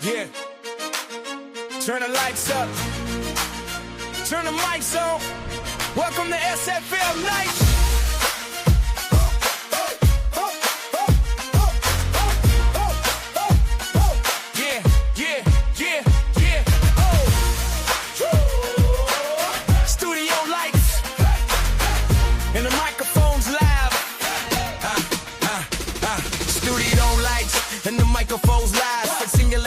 Yeah. Turn the lights up. Turn the mics on. Welcome to SFL Nights.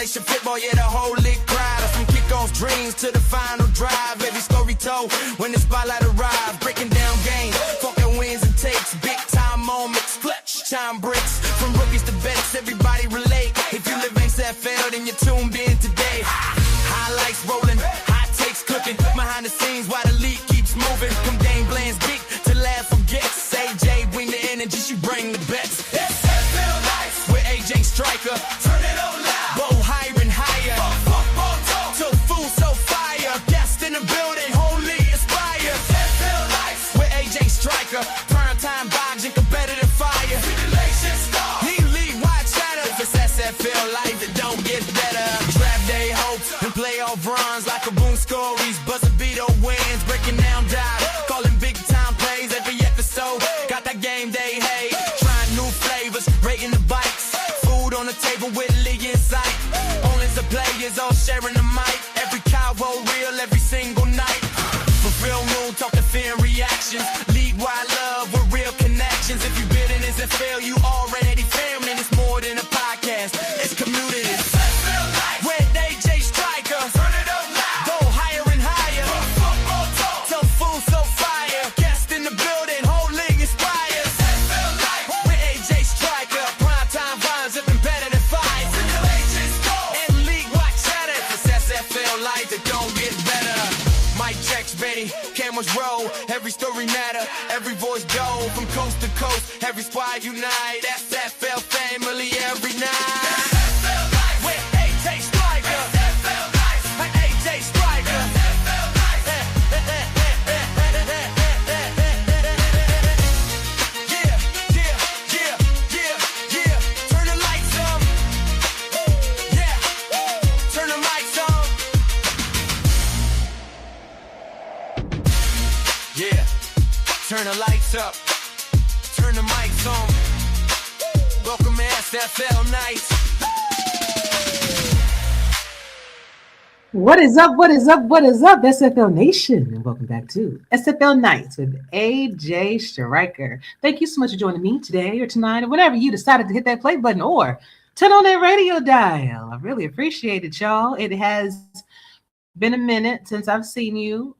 Football, yeah, the whole league crowd. From kickoff dreams to the final drive. Every story told when the spotlight arrives. Breaking down games, fucking wins and takes. Big time moments, clutch time breaks. From rookies to vets, everybody relate. If you live in SFL, then you're tuned in today. Highlights rolling, hot takes cooking. Behind the scenes while the league keeps moving. From game plans big to laugh forgets. AJ bring the energy, she bring the bets. SFL Nights with AJ Striker. Turn it on loud. Primetime vibes and competitive fire. He league-wide chatter. It's SFL life that don't get better. Draft day hopes and playoff runs like a boom stories. Buzzer beater wins, breaking down dives, calling big-time plays every episode. Got that game day hate, trying new flavors, rating the bites. Food on the table with league insight. Owners of players all sharing the mic. Every cowboy real every single night. For real moon, talking fear and reactions. League-wide love with real connections. If you bid in SFL, you already family. It's more than a podcast, it's community. SFL Nights with AJ Striker. Turn it up loud. Go higher and higher. Football talk. Till food so fire. Guest in the building, whole league inspires. SFL Nights with AJ Striker. Primetime vibes and competitive fights. And league-wide chatter. It's SFL life that don't get better. Mic checks ready, cameras roll, every story matter, every voice go from coast to coast, every squad unite, SFL family every night. SFL Nights with AJ Striker. SFL Nights with AJ Striker. SFL Nights. Yeah. Turn the lights on. Yeah. Turn the mics on. Yeah, turn the lights up, turn the mics on. Welcome to SFL Nights. What is up? What is up? What is up, SFL Nation? And welcome back to SFL Nights with AJ Striker. Thank you so much for joining me today or tonight or whenever you decided to hit that play button or turn on that radio dial. I really appreciate it, y'all. It has been a minute since I've seen you.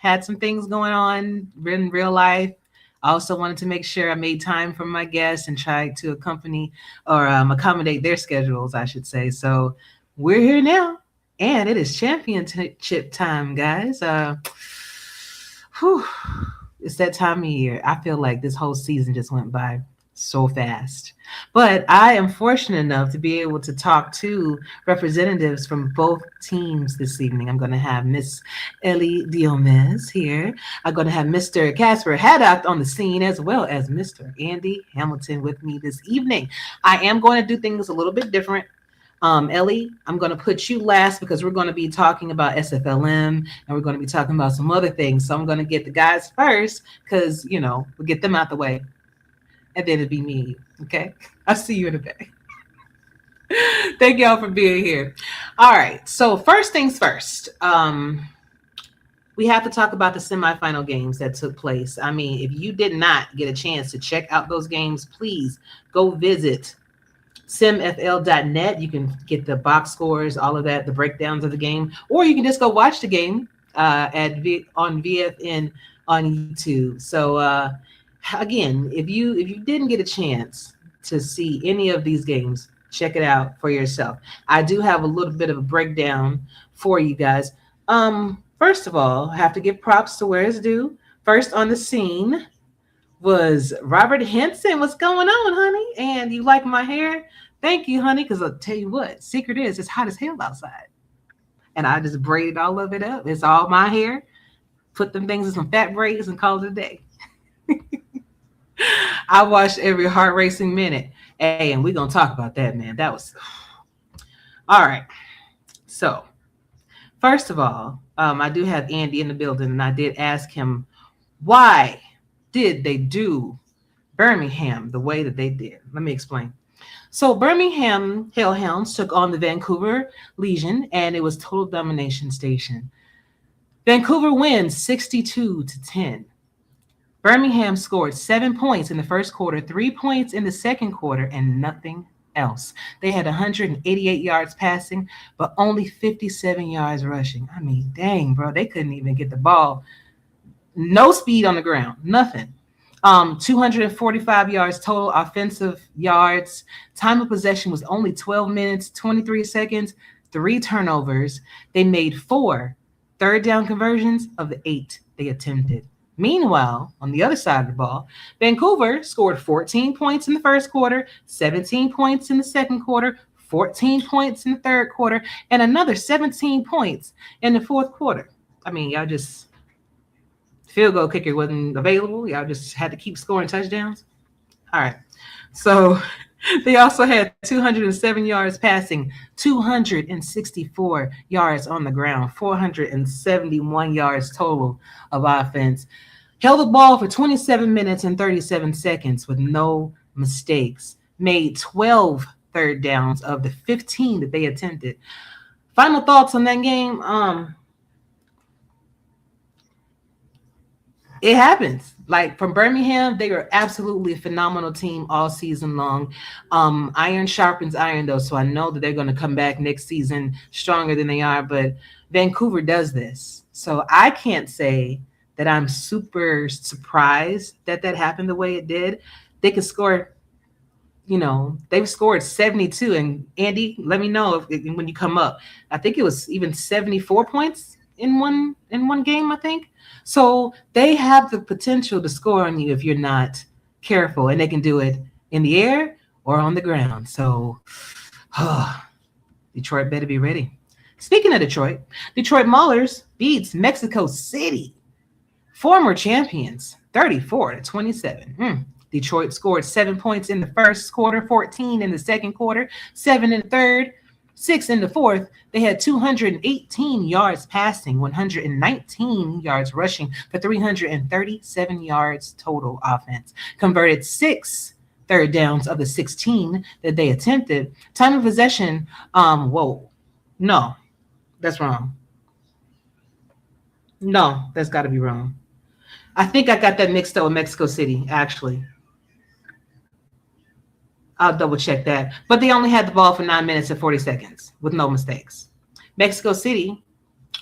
Had some things going on in real life. I also wanted to make sure I made time for my guests and tried to accompany or accommodate their schedules, I should say. So we're here now, and it is championship time, guys. It's that time of year. I feel like this whole season just went by so fast. But I am fortunate enough to be able to talk to representatives from both teams this evening. I'm going to have Miss Ellie Diomez here. I'm going to have Mr. Casper Haddock on the scene, as well as Mr. Andy Hamilton with me this evening. I am going to do things a little bit different. Ellie, I'm going to put you last because we're going to be talking about SFLM and we're going to be talking about some other things. So I'm going to get the guys first because, we'll get them out the way. And then it'd be me, okay? I'll see you in a bit. Thank y'all for being here. All right, so first things first. We have to talk about the semifinal games that took place. I mean, if you did not get a chance to check out those games, please go visit simfl.net. You can get the box scores, all of that, the breakdowns of the game, or you can just go watch the game on VFN on YouTube. So, again, if you didn't get a chance to see any of these games, check it out for yourself. I do have a little bit of a breakdown for you guys. First of all, I have to give props to where it's due. First on the scene was Robert Henson. What's going on, honey? And you like my hair? Thank you, honey, because I'll tell you what, secret is it's hot as hell outside. And I just braided all of it up. It's all my hair. Put them things in some fat braids and call it a day. I watched every heart racing minute. Hey, and we're gonna talk about that, man. That was all right. So first of all, I do have Andy in the building, and I did ask him why did they do Birmingham the way that they did. Let me explain. So Birmingham Hellhounds took on the Vancouver Legion, and it was total domination station. Vancouver wins 62-10. Birmingham scored 7 points in the first quarter, 3 points in the second quarter, and nothing else. They had 188 yards passing, but only 57 yards rushing. I mean, dang, bro, they couldn't even get the ball. No speed on the ground, nothing. 245 yards total offensive yards. Time of possession was only 12 minutes, 23 seconds, 3 turnovers. They made 4 third down conversions of the 8 they attempted. Meanwhile, on the other side of the ball, Vancouver scored 14 points in the first quarter, 17 points in the second quarter, 14 points in the third quarter, and another 17 points in the fourth quarter. I mean, y'all just field goal kicker wasn't available. Y'all just had to keep scoring touchdowns. All right. So they also had 207 yards passing, 264 yards on the ground, 471 yards total of offense. Held the ball for 27 minutes and 37 seconds with no mistakes. Made 12 third downs of the 15 that they attempted. Final thoughts on that game. It happens. Like from Birmingham, they were absolutely a phenomenal team all season long. Iron sharpens iron, though, so I know that they're going to come back next season stronger than they are. But Vancouver does this, so I can't say that I'm super surprised that happened the way it did. They could score. You know, they've scored 72, and Andy, let me know when you come up. I think it was even 74 points in one game, I think. So they have the potential to score on you if you're not careful, and they can do it in the air or on the ground. So Detroit better be ready. Speaking of Detroit Maulers beats Mexico City, former champions, 34-27. Detroit scored 7 points in the first quarter, 14 in the second quarter, 7 in the third, 6 in the fourth. They had 218 yards passing, 119 yards rushing for 337 yards total offense. Converted 6 third downs of the 16 that they attempted. Time of possession, no, that's wrong. No, that's got to be wrong. I think I got that mixed up with Mexico City, actually. I'll double check that. But they only had the ball for 9 minutes and 40 seconds with no mistakes. Mexico City,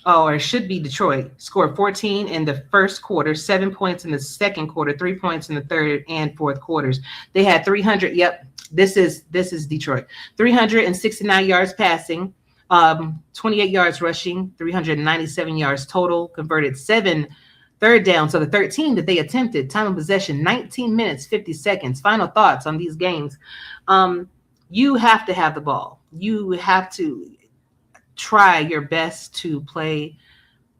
or it should be Detroit, scored 14 in the first quarter, 7 points in the second quarter, 3 points in the third and fourth quarters. They had 300. Yep, this is Detroit. 369 yards passing, 28 yards rushing, 397 yards total, converted 7 third downs, so the 13 that they attempted. Time of possession, 19 minutes, 50 seconds. Final thoughts on these games. You have to have the ball. You have to try your best to play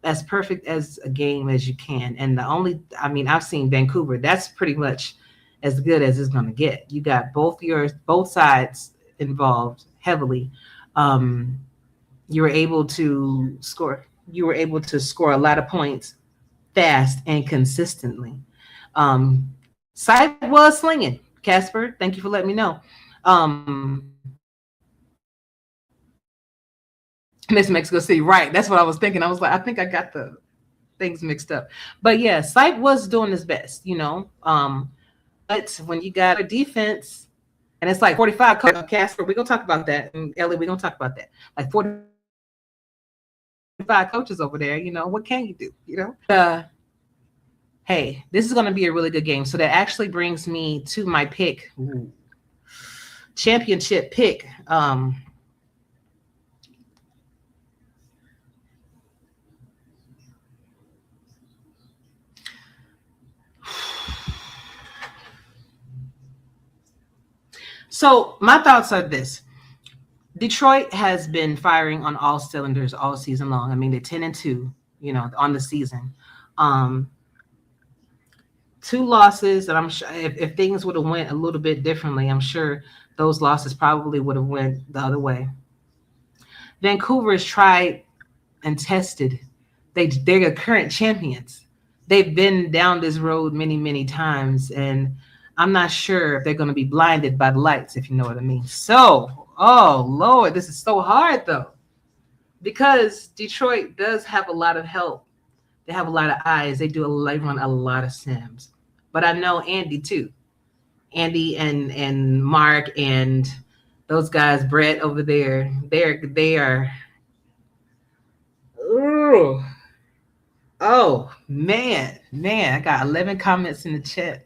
as perfect as a game as you can. And I've seen Vancouver. That's pretty much as good as it's going to get. You got both sides involved heavily. You were able to score a lot of points fast and consistently. Sight was slinging. Casper, thank you for letting me know. Miss Mexico City, right? That's what I was thinking. I was like, I think I got the things mixed up. But yeah, Sight was doing his best, you know. But when you got a defense, and it's like 45, Casper, we're gonna talk about that, and Ellie, we're gonna talk about that. Like 45 coaches over there, you know, what can you do? You know? Hey, this is going to be a really good game. So that actually brings me to my pick. Championship pick. So my thoughts are this. Detroit has been firing on all cylinders all season long. I mean, they're 10-2, you know, on the season. 2 losses, and I'm sure if things would have went a little bit differently, I'm sure those losses probably would have went the other way. Vancouver has tried and tested. They're the current champions. They've been down this road many, many times, and I'm not sure if they're going to be blinded by the lights, if you know what I mean. So, oh Lord, this is so hard though, because Detroit does have a lot of help. They have a lot of eyes. They run a lot of sims. But I know Andy too. Andy and Mark and those guys, Brett over there. They are. Ooh. Oh man, I got 11 comments in the chat.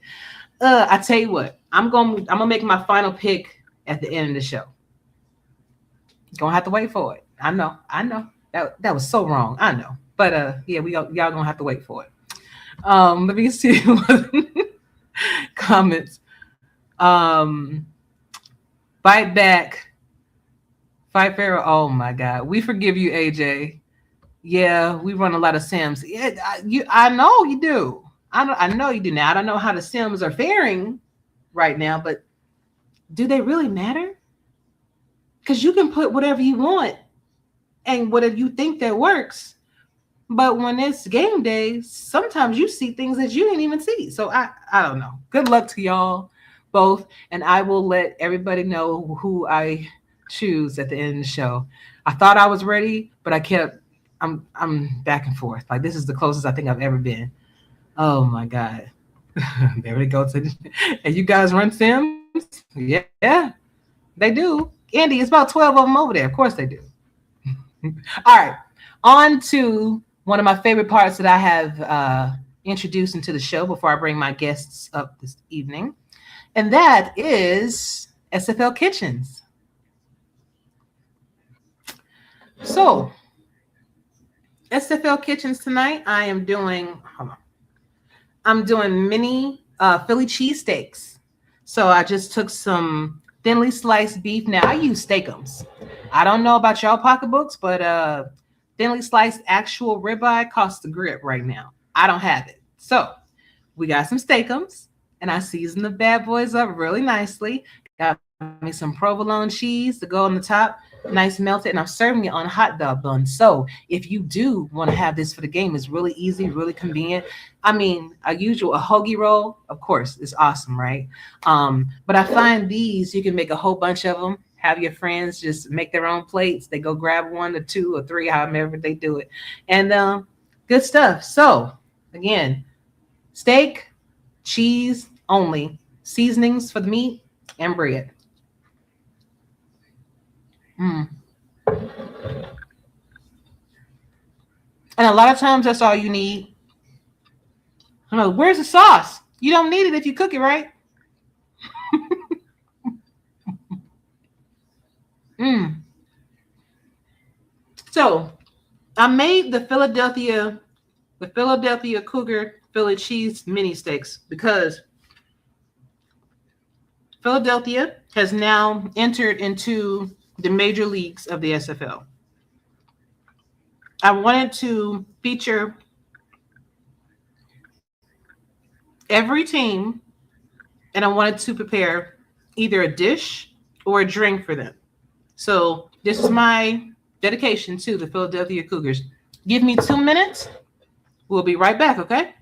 I tell you what, I'm gonna make my final pick at the end of the show. Gonna have to wait for it. I know. That was so wrong. I know. But yeah, y'all gonna have to wait for it. Let me see comments. Bite back. Fight Pharaoh. Oh my God. We forgive you, AJ. Yeah, we run a lot of sims. Yeah, I know you do. I know you do now. I don't know how the sims are faring right now, but do they really matter? Because you can put whatever you want and whatever you think that works. But when it's game day, sometimes you see things that you didn't even see. So I don't know. Good luck to y'all both. And I will let everybody know who I choose at the end of the show. I thought I was ready, but I'm back and forth. Like, this is the closest I think I've ever been. Oh my God. There we go. And you guys run sims? Yeah, they do. Andy, it's about 12 of them over there. Of course they do. All right. On to one of my favorite parts that I have introduced into the show before I bring my guests up this evening. And that is SFL Kitchens. So, SFL Kitchens tonight, I'm doing mini Philly cheesesteaks. So I just took some thinly sliced beef. Now I use Steakums. I don't know about y'all pocketbooks, but thinly sliced actual ribeye costs the grip right now. I don't have it. So we got some Steakums, and I seasoned the bad boys up really nicely. Got me some provolone cheese to go on the top, nice melted, and I'm serving it on a hot dog bun. So if you do want to have this for the game, it's really easy, really convenient. I mean, a hoagie roll, of course, is awesome, right? But I find these, you can make a whole bunch of them. Have your friends just make their own plates. They go grab 1 or 2 or 3, however they do it. And good stuff. So again, steak, cheese only, seasonings for the meat, and bread. And a lot of times that's all you need. I know, where's the sauce? You don't need it if you cook it right. So I made the Philadelphia Cougar Philly cheese mini steaks because Philadelphia has now entered into the major leagues of the SFL. I wanted to feature every team, and I wanted to prepare either a dish or a drink for them. So this is my dedication to the Philadelphia Cougars. Give me 2 minutes. We'll be right back, okay?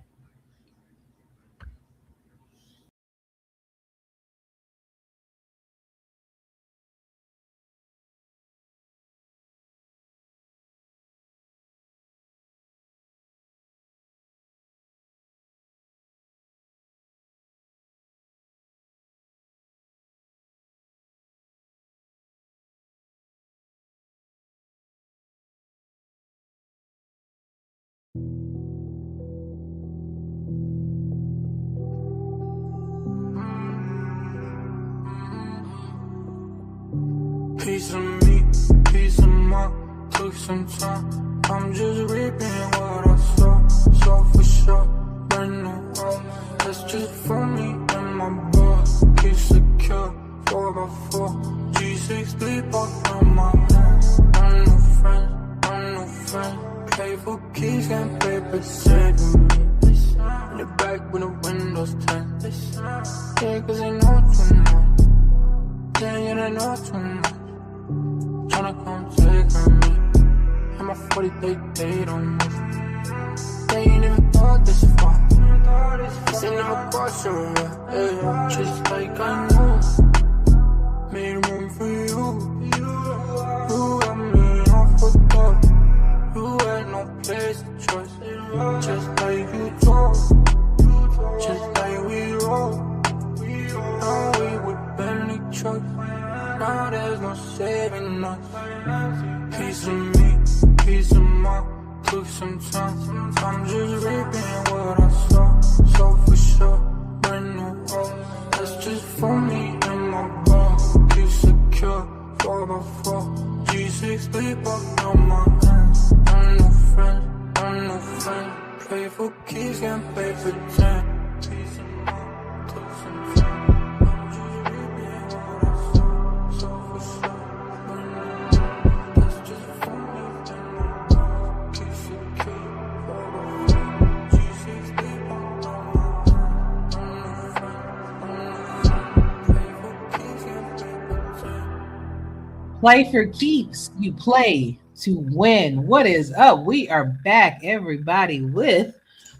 Piece of me, piece of mine, took some time. I'm just reaping what I saw for sure. Brand new world, that's just for me and my boy. Keep secure, 4x4. G6 bleep up on my hands. I'm no friend. Pay for keys, can't pay for saving me. In the back when the window plus 10. Yeah, cause they know too much. Yeah, they know too much. Tryna come take on me. And my 40 they don't move. They ain't even thought this far. They never cross your way. Just like I know. Made room for you. You got me off fucked up. You had no place to trust. Just like you told. Just like we roll. Now we would barely trust. Now there's no saving us. Piece of me, piece of mine. Took some time. I'm just reaping what I saw. So for sure, brand new hope. That's just for me and my bone. Keep secure, 4x4. G6 sleep up on my hands. I'm no friend, I'm no friend. Play for keys, can't play for 10. Piece of mine, took some time. I'm just reaping what I saw. So for sure, brand new hope. That's just for me and my bone. Keep secure, 4x4. G6 sleep up on my hands. I'm no friend, I'm no friend. Play for keys, can't play for 10. Play for keeps. You play to win. What is up? We are back, everybody, with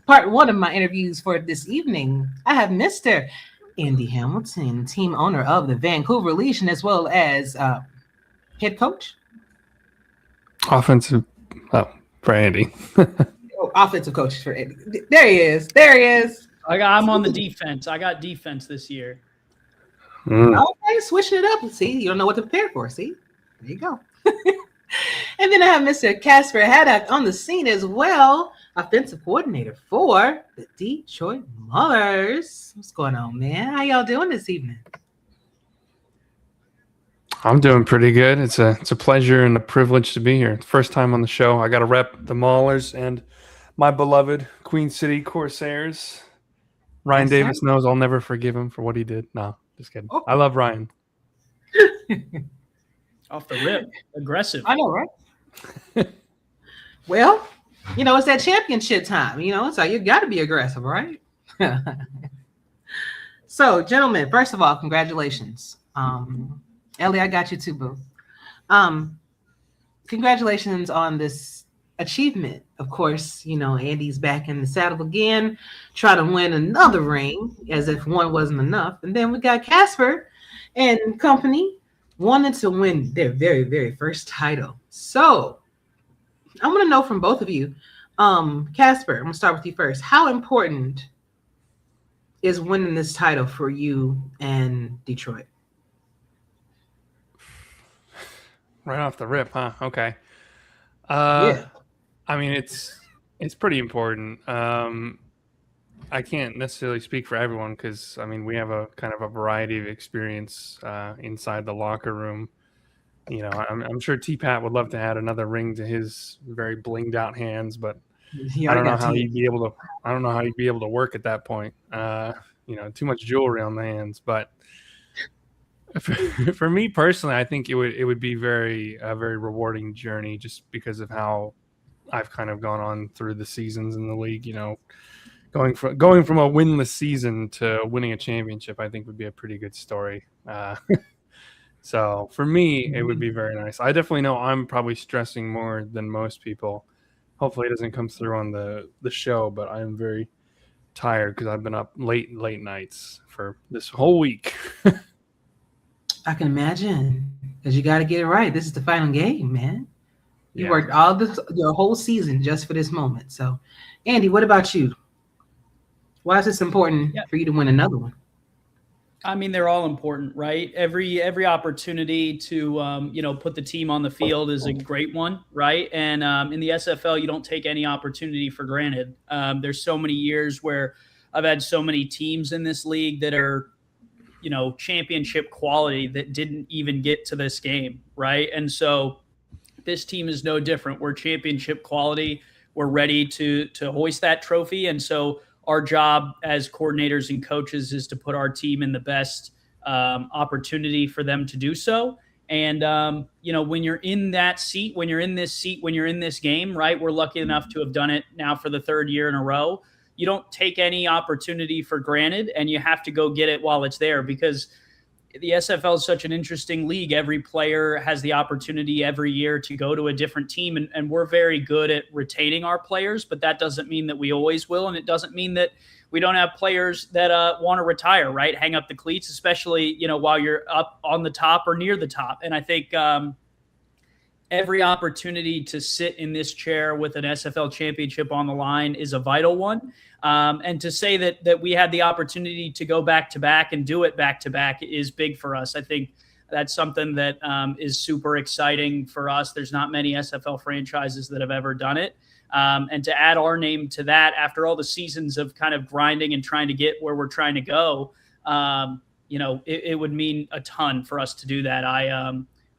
part one of my interviews for this evening. I have Mr. Andy Hamilton, team owner of the Vancouver Legion, as well as head coach. Offensive for Andy. Offensive coach for Andy. There he is. There he is. I'm on the defense. I got defense this year. Okay, switching it up. See, you don't know what to prepare for. See, there you go. And then I have Mr. Casper Haddock on the scene as well, offensive coordinator for the Detroit Maulers. What's going on, man? How y'all doing this evening? I'm doing pretty good. It's a pleasure and a privilege to be here. First time on the show. I got to rep the Maulers and my beloved Queen City Corsairs. Ryan Yes, Davis sir. knows I'll never forgive him for what he did. No, just kidding. Oh. I love Ryan. Off the rip. Aggressive. I know, right? Well, you know, it's that championship time. You know, so you got to be aggressive, right? So, gentlemen, first of all, congratulations. Ellie, I got you too, boo. Congratulations on this achievement. Of course, you know, Andy's back in the saddle again, try to win another ring as if one wasn't enough. And then we got Casper and company wanted to win their very, very first title. So I want to know from both of you, Casper, I'm going to start with you first. How important is winning this title for you and Detroit? Right off the rip, huh? Okay. Yeah. I mean, it's pretty important. I can't necessarily speak for everyone because, I mean, we have a kind of a variety of experience inside the locker room. You know, I'm sure T-Pat would love to add another ring to his very blinged out hands, but I don't know how he'd be able to. I don't know how he'd be able to work at that point. You know, too much jewelry on the hands. But for me personally, I think it would be a very rewarding journey just because of how I've kind of gone on through the seasons in the league. You know, going from a winless season to winning a championship, I think would be a pretty good story. So for me, it would be very nice. I definitely know I'm probably stressing more than most people. Hopefully it doesn't come through on the show, but I am very tired because I've been up late your for this whole week. I can imagine, because you got to get it right. This is the final game, man. You Yeah. worked your whole season just for this moment. So, Andy, what about you? Why is this important for you to win another one? I mean, they're all important, right? Every opportunity to put the team on the field is a great one, right? And in the SFL, you don't take any opportunity for granted. There's so many years where I've had so many teams in this league that are, you know, championship quality that didn't even get to this game, right? And so this team is no different. We're championship quality. We're ready to hoist that trophy, and so our job as coordinators and coaches is to put our team in the best opportunity for them to do so. And, when you're in that seat, when you're in this game, right, we're lucky enough to have done it now for the third year in a row. you don't take any opportunity for granted, and you have to go get it while it's there, because the SFL is such an interesting league. Every player has the opportunity every year to go to a different team, and we're very good at retaining our players, but that doesn't mean that we always will, and it doesn't mean that we don't have players that want to retire, right? Hang up the cleats, especially, while you're up on the top or near the top. And I think every opportunity to sit in this chair with an SFL championship on the line is a vital one. And to say that we had the opportunity to go back to back and do it back to back is big for us. I think that's something that is super exciting for us. There's not many SFL franchises that have ever done it. And to add our name to that after all the seasons of kind of grinding and trying to get where we're trying to go, it would mean a ton for us to do that.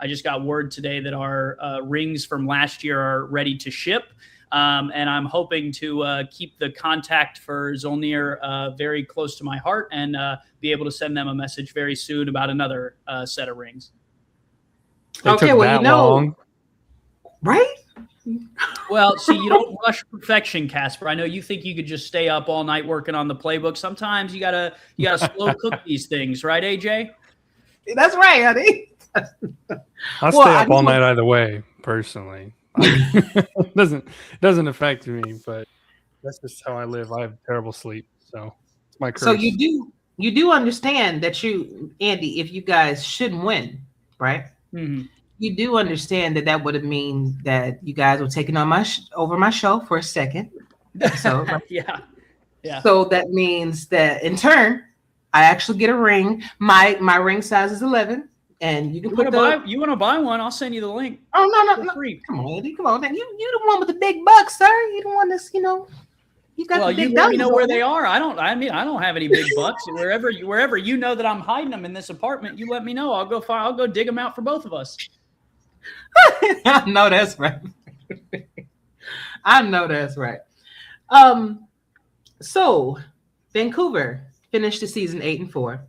I just got word today that our rings from last year are ready to ship. And I'm hoping to keep the contact for Aldmiir very close to my heart, and be able to send them a message very soon about another set of rings. Okay, well, long. Right? Well, see, you don't rush perfection, Casper. I know you think you could just stay up all night working on the playbook. Sometimes you gotta slow cook these things, right, AJ? That's right, honey. I'll stay up all night either way, personally. It doesn't affect me, but that's just how I live. I have terrible sleep, so it's my curse. So you do understand that Andy, if you guys shouldn't win, right? Mm-hmm. You do understand that would have mean that you guys were taking on over my show for a second. So yeah. So that means that in turn, I actually get a ring. My ring size is 11, and you can You want to buy one? I'll send you the link. Oh no! Free. Come on, Andy. Come on. You the one with the big bucks, sir. You the one that's You got well, the big you let me know where they are. I don't have any big bucks. wherever you know that I'm hiding them in this apartment, you let me know. I'll go dig them out for both of us. I know that's right. I know that's right. So Vancouver finished the season 8-4,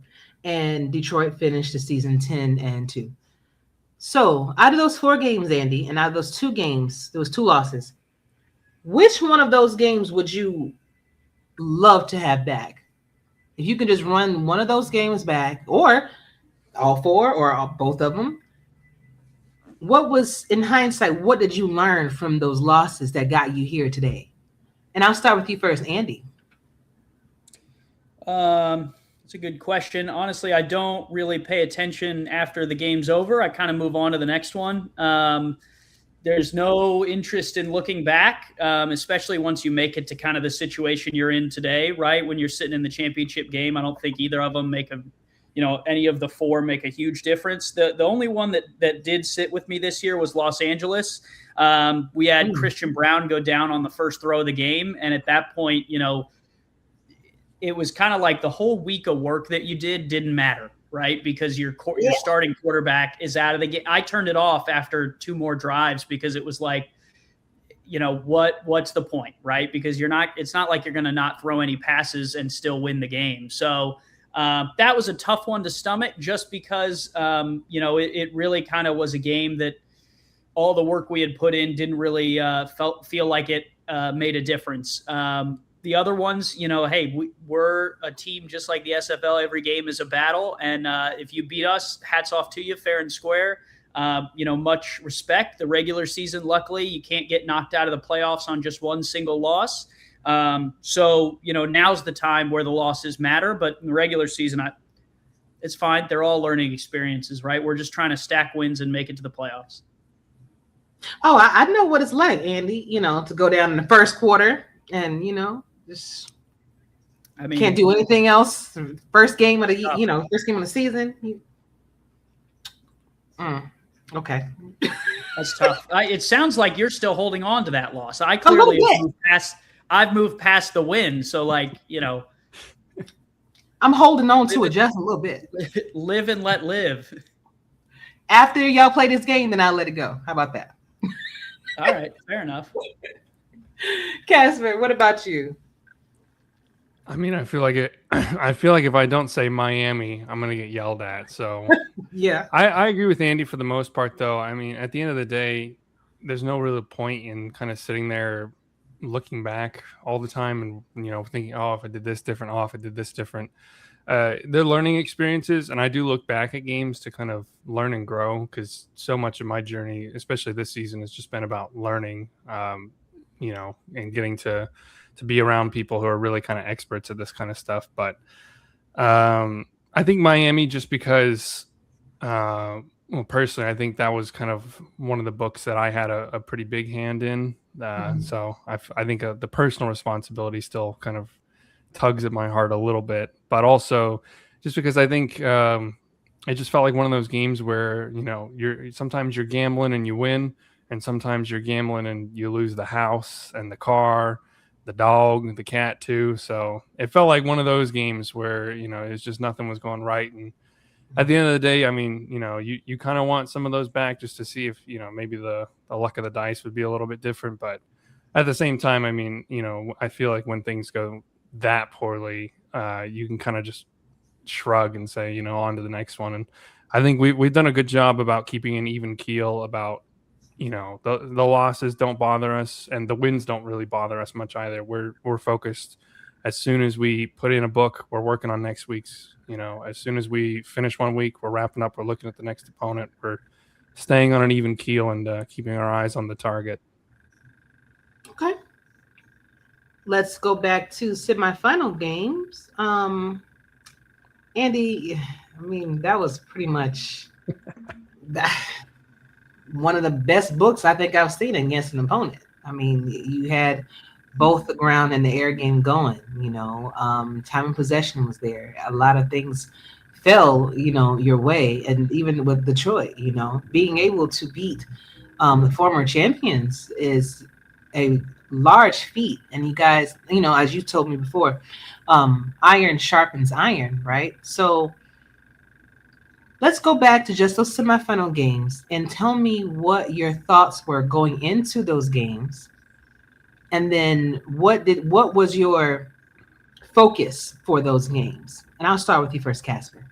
and Detroit finished the season 10-2. So out of those 4 games, Andy, and out of those 2 games, there was 2 losses. Which one of those games would you love to have back? If you could just run one of those games back, or all 4, or both of them, what was, in hindsight, what did you learn from those losses that got you here today? And I'll start with you first, Andy. It's a good question. Honestly, I don't really pay attention after the game's over. I kind of move on to the next one. There's no interest in looking back, especially once you make it to kind of the situation you're in today, right? When you're sitting in the championship game, I don't think either of them any of the 4 make a huge difference. The only one that did sit with me this year was Los Angeles. We had Christian Brown go down on the first throw of the game. And at that point, it was kind of like the whole week of work that you didn't matter, right? Because your starting quarterback is out of the game. I turned it off after 2 more drives because it was like, what's the point, right? Because it's not like you're going to not throw any passes and still win the game. So that was a tough one to stomach, just because, it really kind of was a game that all the work we had put in didn't really feel like it made a difference. The other ones, we're a team just like the SFL. Every game is a battle. And if you beat us, hats off to you, fair and square. Much respect. The regular season, luckily, you can't get knocked out of the playoffs on just one single loss. So now's the time where the losses matter. But in the regular season, it's fine. They're all learning experiences, right? We're just trying to stack wins and make it to the playoffs. Oh, I know what it's like, Andy, to go down in the first quarter and, can't do anything else. First game of the, first game of the season. Okay. That's tough. It sounds like you're still holding on to that loss. I clearly I've moved past the win. So I'm holding on to it just a little bit. Live and let live. After y'all play this game, then I'll let it go. How about that? All right. Fair enough. Casper, what about you? I mean, I feel like if I don't say Miami, I'm going to get yelled at. So yeah, I agree with Andy for the most part, though. I mean, at the end of the day, there's no real point in kind of sitting there looking back all the time and, thinking, oh, if I did this different, oh, if I did this different. They're learning experiences, and I do look back at games to kind of learn and grow, because so much of my journey, especially this season, has just been about learning, and getting to be around people who are really kind of experts at this kind of stuff. But I think Miami, just because, personally, I think that was kind of one of the books that I had a pretty big hand in. So I think the personal responsibility still kind of tugs at my heart a little bit, but also just because I think it just felt like one of those games where, sometimes you're gambling and you win, and sometimes you're gambling and you lose the house and the car, the dog, the cat too. So it felt like one of those games where, it's just nothing was going right. And at the end of the day, I mean, you kind of want some of those back just to see if, maybe the luck of the dice would be a little bit different. But at the same time, I mean, I feel like when things go that poorly, you can kind of just shrug and say, on to the next one. And I think we've done a good job about keeping an even keel about, the losses don't bother us, and the wins don't really bother us much either. We're focused. As soon as we put in a book, we're working on next week's. As soon as we finish one week, we're wrapping up, we're looking at the next opponent, we're staying on an even keel and keeping our eyes on the target. Okay. Let's go back to semifinal games. Andy, I mean, that was pretty much one of the best books I think I've seen against an opponent. I mean, you had both the ground and the air game going, time and possession was there. A lot of things fell, your way. And even with Detroit, being able to beat the former champions is a large feat. And you guys, as you told me before, iron sharpens iron, right? So let's go back to just those semifinal games and tell me what your thoughts were going into those games. And then what was your focus for those games? And I'll start with you first, Casper.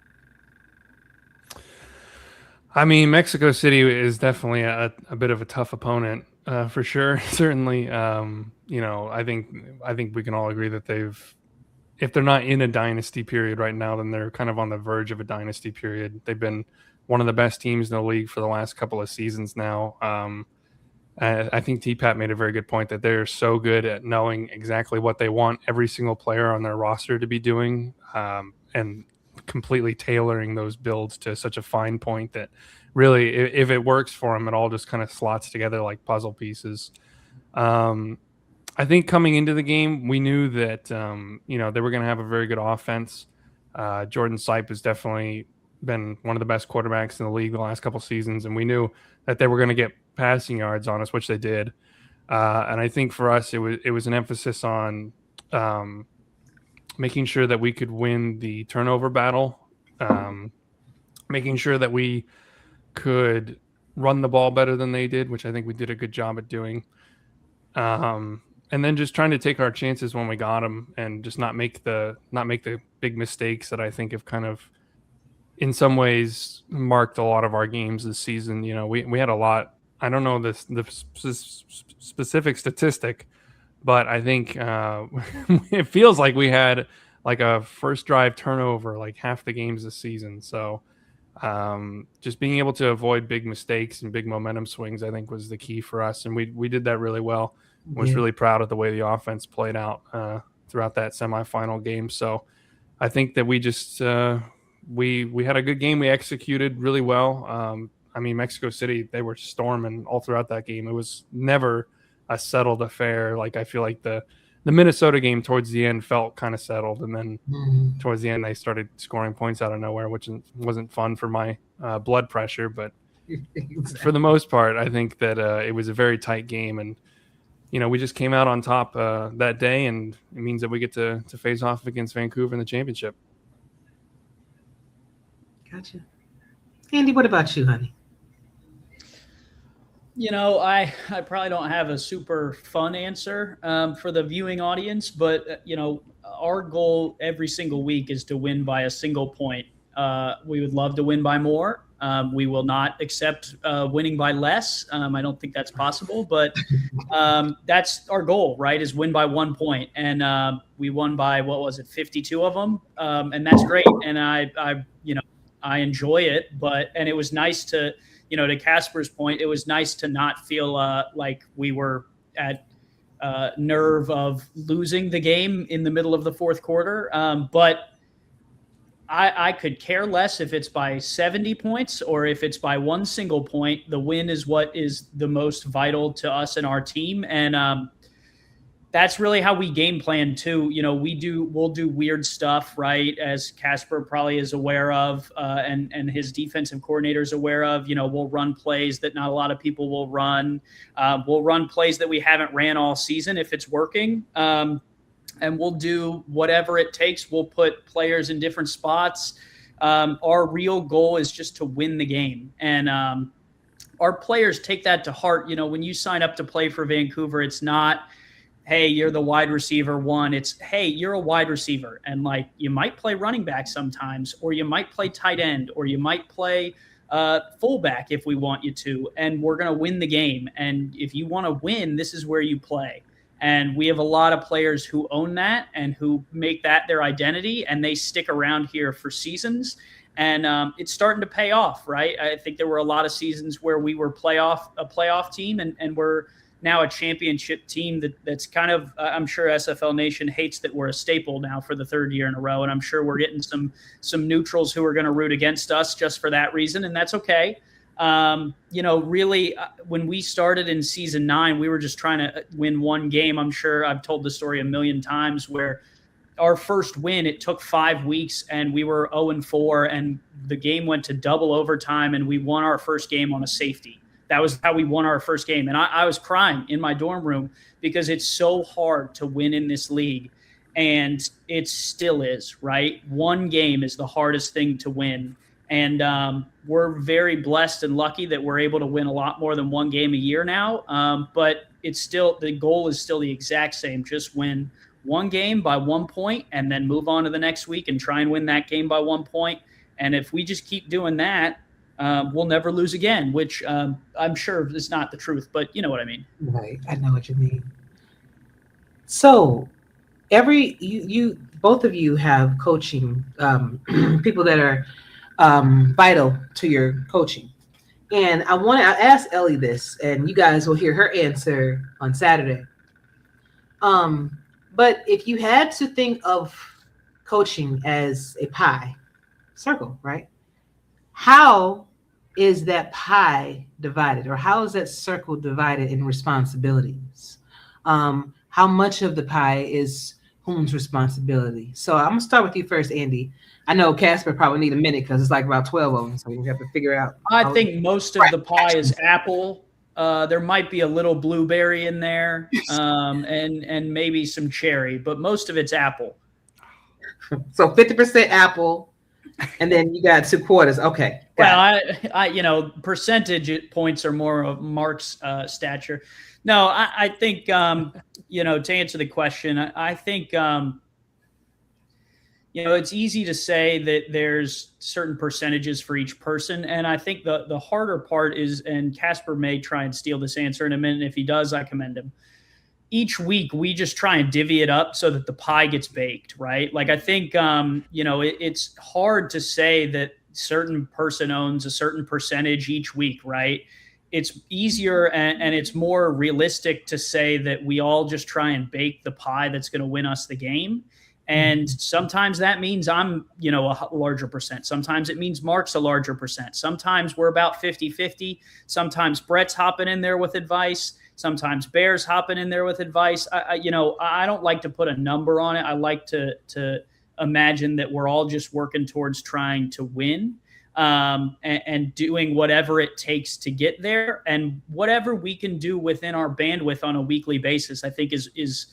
I mean, Mexico City is definitely a bit of a tough opponent, for sure. Certainly, I think we can all agree that if they're not in a dynasty period right now, then they're kind of on the verge of a dynasty period. They've been one of the best teams in the league for the last couple of seasons now. I think T-Pat made a very good point that they're so good at knowing exactly what they want every single player on their roster to be doing, and completely tailoring those builds to such a fine point that really, if it works for them, it all just kind of slots together like puzzle pieces. I think coming into the game, we knew that, they were going to have a very good offense. Jordan Sipe has definitely been one of the best quarterbacks in the league the last couple seasons, and we knew that they were going to get passing yards on us, which they did. And I think for us, it was an emphasis on making sure that we could win the turnover battle, making sure that we could run the ball better than they did, which I think we did a good job at doing. And then just trying to take our chances when we got them, and just not make the big mistakes that I think have kind of, in some ways, marked a lot of our games this season. We had a lot. I don't know the specific statistic, but I think it feels like we had like a first drive turnover like half the games this season. So just being able to avoid big mistakes and big momentum swings, I think, was the key for us, and we did that really well. Was really proud of the way the offense played out throughout that semifinal game. So I think that we just we had a good game. We executed really well. I mean, Mexico City, they were storming all throughout that game. It was never a settled affair. Like, I feel like the Minnesota game towards the end felt kind of settled, and then towards the end they started scoring points out of nowhere, which wasn't fun for my blood pressure. But for the most part, I think that it was a very tight game, and we just came out on top that day, and it means that we get to face off against Vancouver in the championship. Gotcha. Andy, what about you, honey? I probably don't have a super fun answer for the viewing audience, but, our goal every single week is to win by a single point. We would love to win by more, We will not accept winning by less. I don't think that's possible, but that's our goal, right? Is win by 1 point, and we won by 52 of them, and that's great. And I enjoy it, and it was nice to, to Casper's point, it was nice to not feel like we were at nerve of losing the game in the middle of the fourth quarter. But I could care less if it's by 70 points or if it's by one single point. The win is what is the most vital to us and our team. And that's really how we game plan too. We'll do weird stuff, right? As Casper probably is aware of, and his defensive coordinator is aware of. We'll run plays that not a lot of people will run. We'll run plays that we haven't ran all season if it's working. And we'll do whatever it takes. We'll put players in different spots. Our real goal is just to win the game. And our players take that to heart. When you sign up to play for Vancouver, it's not, hey, you're the wide receiver one. It's, hey, you're a wide receiver. And you might play running back sometimes, or you might play tight end, or you might play fullback if we want you to. And we're going to win the game. And if you want to win, this is where you play. And we have a lot of players who own that and who make that their identity, and they stick around here for seasons. And it's starting to pay off, right? I think there were a lot of seasons where we were a playoff team, and we're now a championship team that's kind of, I'm sure SFL Nation hates that we're a staple now for the third year in a row. And I'm sure we're getting some neutrals who are going to root against us just for that reason. And that's okay. Really, when we started in season 9, we were just trying to win one game. I'm sure I've told the story a million times where our first win, it took 5 weeks and we were 0-4 and the game went to double overtime and we won our first game on a safety. That was how we won our first game. And I was crying in my dorm room because it's so hard to win in this league. And it still is, right? One game is the hardest thing to win. And we're very blessed and lucky that we're able to win a lot more than one game a year now. But it's still, the goal is still the exact same. Just win one game by 1 point and then move on to the next week and try and win that game by 1 point. And if we just keep doing that, we'll never lose again, which I'm sure is not the truth, but you know what I mean. Right. I know what you mean. So you both of you have coaching people that are vital to your coaching. And I ask Ellie this, and you guys will hear her answer on Saturday. But if you had to think of coaching as a pie circle, right? How is that pie divided, or how is that circle divided in responsibilities? How much of the pie is whom's responsibility? So I'm gonna start with you first, Andy. I know Casper probably need a minute because it's like about 12 of them, so you have to figure out. I think most of the pie is apple. There might be a little blueberry in there, and maybe some cherry, but most of it's apple. So 50% apple, and then you got 2/4. Okay. Well, I percentage points are more of Mark's stature. No, I think, to answer the question, I think, it's easy to say that there's certain percentages for each person. And I think the harder part is, and Casper may try and steal this answer in a minute. If he does, I commend him. Each week, we just try and divvy it up so that the pie gets baked, right? Like, I think, it's hard to say that certain person owns a certain percentage each week, right? It's easier and it's more realistic to say that we all just try and bake the pie that's going to win us the game. And sometimes that means I'm, a larger percent. Sometimes it means Mark's a larger percent. Sometimes we're about 50-50. Sometimes Brett's hopping in there with advice. Sometimes Bear's hopping in there with advice. I don't like to put a number on it. I like to imagine that we're all just working towards trying to win, and doing whatever it takes to get there. And whatever we can do within our bandwidth on a weekly basis, I think is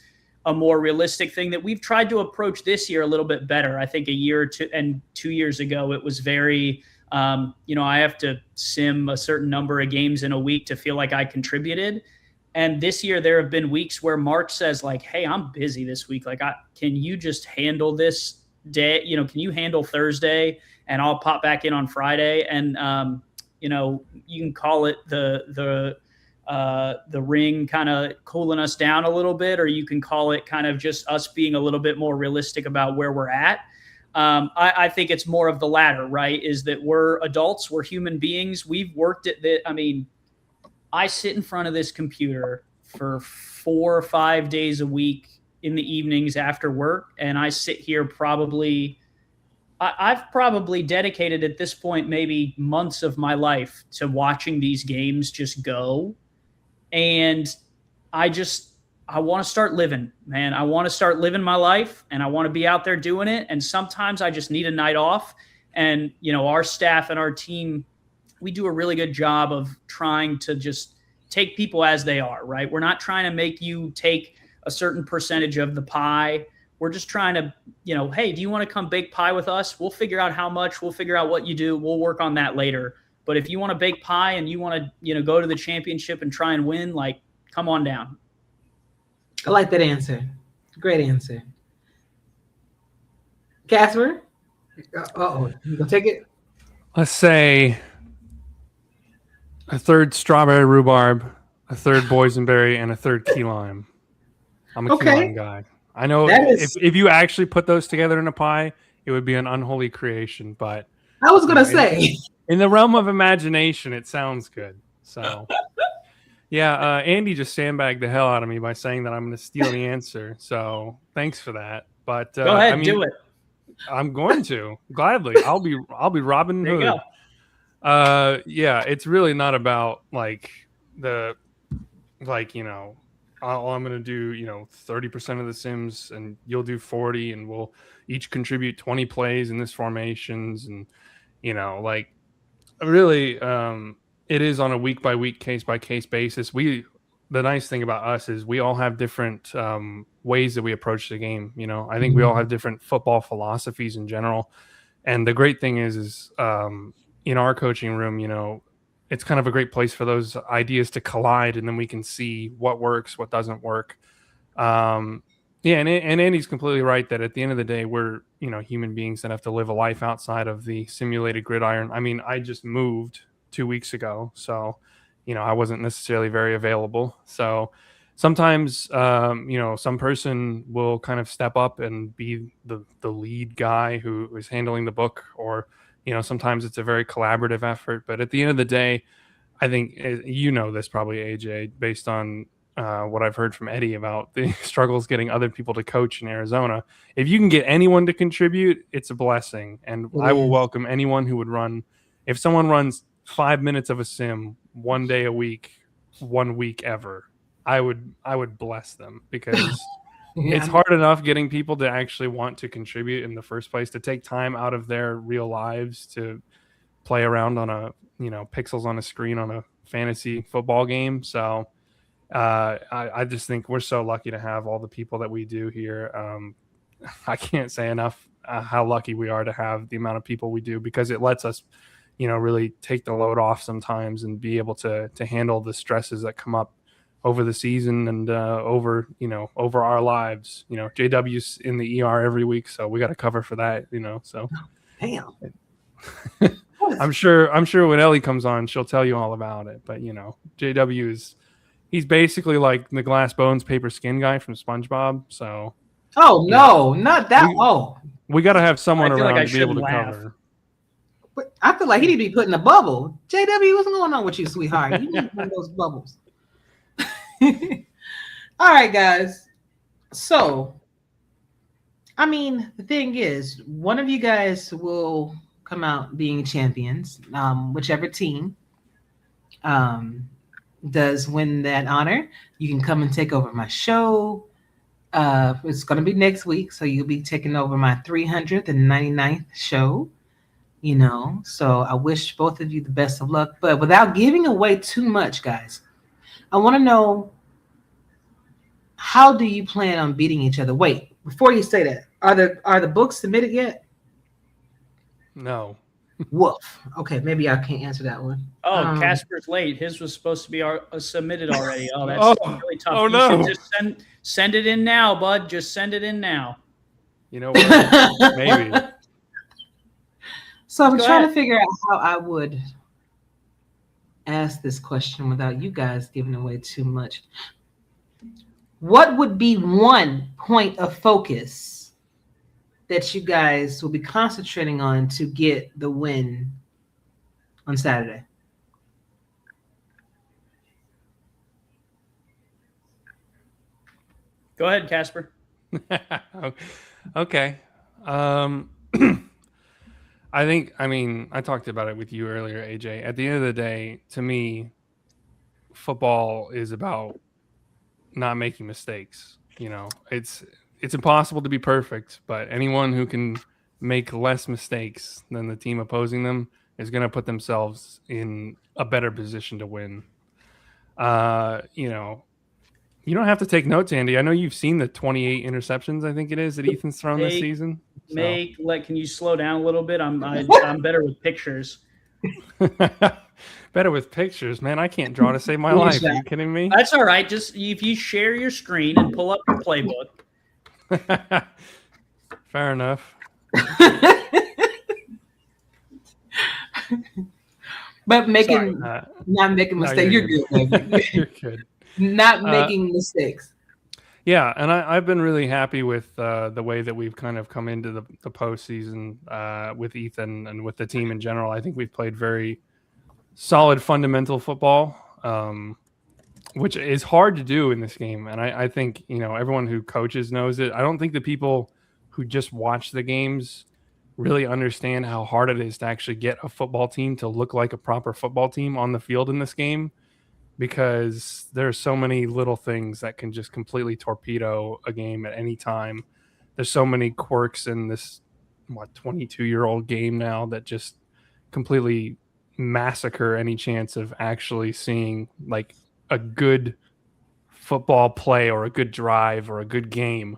a more realistic thing that we've tried to approach this year a little bit better. I think a year or two and 2 years ago, it was very, I have to sim a certain number of games in a week to feel like I contributed. And this year there have been weeks where Mark says like, hey, I'm busy this week. Like, can you just handle this day? You know, can you handle Thursday? And I'll pop back in on Friday. And, you know, you can call it the ring kind of cooling us down a little bit, or you can call it kind of just us being a little bit more realistic about where we're at. I think it's more of the latter, right? Is that we're adults, we're human beings. We've worked at that. I mean, I sit in front of this computer for 4 or 5 days a week in the evenings after work. And I sit here I've probably dedicated at this point, maybe months of my life to watching these games just go. And I want to start living, man. I want to start living my life, and I want to be out there doing it. And sometimes I just need a night off. And, you know, our staff and our team, we do a really good job of trying to just take people as they are, right? We're not trying to make you take a certain percentage of the pie. We're just trying to, you know, hey, do you want to come bake pie with us? We'll figure out how much, we'll figure out what you do. We'll work on that later. But if you want to bake pie and you want to, you know, go to the championship and try and win, like, come on down. I like that answer. Great answer. Casper? Uh-oh. You gonna take it? Let's say a third strawberry rhubarb, a third boysenberry, and a third key lime. I'm a key lime guy. I know if you actually put those together in a pie, it would be an unholy creation. But I was gonna say, in the realm of imagination, it sounds good. So, yeah, Andy just sandbagged the hell out of me by saying that I'm going to steal the answer. So, thanks for that. But go ahead, do it. I'm going to gladly. I'll be Robin Hood. There you go. Yeah, it's really not about I'm going to do, 30% of the sims and you'll do 40 and we'll each contribute 20 plays in this formations. And, really, it is on a week by week, case by case basis. The nice thing about us is we all have different ways that we approach the game. I think we all have different football philosophies in general. And the great thing is in our coaching room, it's kind of a great place for those ideas to collide, and then we can see what works, what doesn't work. And Andy's completely right that at the end of the day, we're, human beings that have to live a life outside of the simulated gridiron. I mean, I just moved 2 weeks ago, so, I wasn't necessarily very available. So sometimes, some person will kind of step up and be the lead guy who is handling the book, or, sometimes it's a very collaborative effort. But at the end of the day, I think, this probably, AJ, based on what I've heard from Eddie about the struggles getting other people to coach in Arizona. If you can get anyone to contribute, it's a blessing. And I will welcome anyone who would run. If someone runs 5 minutes of a sim 1 day a week, 1 week ever, I would bless them, because it's hard enough getting people to actually want to contribute in the first place, to take time out of their real lives to play around on a, pixels on a screen on a fantasy football game. So I just think we're so lucky to have all the people that we do here. I can't say enough how lucky we are to have the amount of people we do, because it lets us, really take the load off sometimes and be able to handle the stresses that come up over the season and over our lives. JW's in the ER every week, so we got to cover for that. So damn. I'm sure when Ellie comes on, she'll tell you all about it. But JW he's basically like the glass bones paper skin guy from SpongeBob. So not that. We got to have someone around to be able to cover. But I feel like he need to be put in a bubble. JW, what's going on with you, sweetheart? You need one of those bubbles. All right, guys. So, I mean, the thing is, one of you guys will come out being champions. Whichever team does win that honor, you can come and take over my show. It's going to be next week, so you'll be taking over my 399th show. So I wish both of you the best of luck. But without giving away too much, guys, I want to know, how do you plan on beating each other? Wait, before you say that, are the books submitted yet? No. Woof. Okay, maybe I can't answer that one. Oh, Casper's late. His was supposed to be submitted already. Oh, that's really tough. Oh, no. Just send it in now, bud. Just send it in now. You know what? Maybe. So I'm Go trying ahead. to figure out how I would ask this question without you guys giving away too much. What would be one point of focus that you guys will be concentrating on to get the win on Saturday? Go ahead, Casper. Okay. I talked about it with you earlier, AJ. At the end of the day, to me, football is about not making mistakes. You know, it's impossible to be perfect, but anyone who can make less mistakes than the team opposing them is going to put themselves in a better position to win. You know, you don't have to take notes, Andy. I know you've seen the 28 interceptions, I think it is, that Ethan's thrown this season. So. Can you slow down a little bit? I'm better with pictures. Better with pictures, man. I can't draw to save my life. Are you kidding me? That's all right. Just if you share your screen and pull up your playbook. Fair enough. But not making mistakes. You're good, baby. You're good. Not making mistakes. Yeah, and I've been really happy with the way that we've kind of come into the postseason with Ethan and with the team in general. I think we've played very solid fundamental football, which is hard to do in this game. And I think, you know, everyone who coaches knows it. I don't think the people who just watch the games really understand how hard it is to actually get a football team to look like a proper football team on the field in this game, because there are so many little things that can just completely torpedo a game at any time. There's so many quirks in this 22-year-old game now that just completely massacre any chance of actually seeing like a good football play or a good drive or a good game.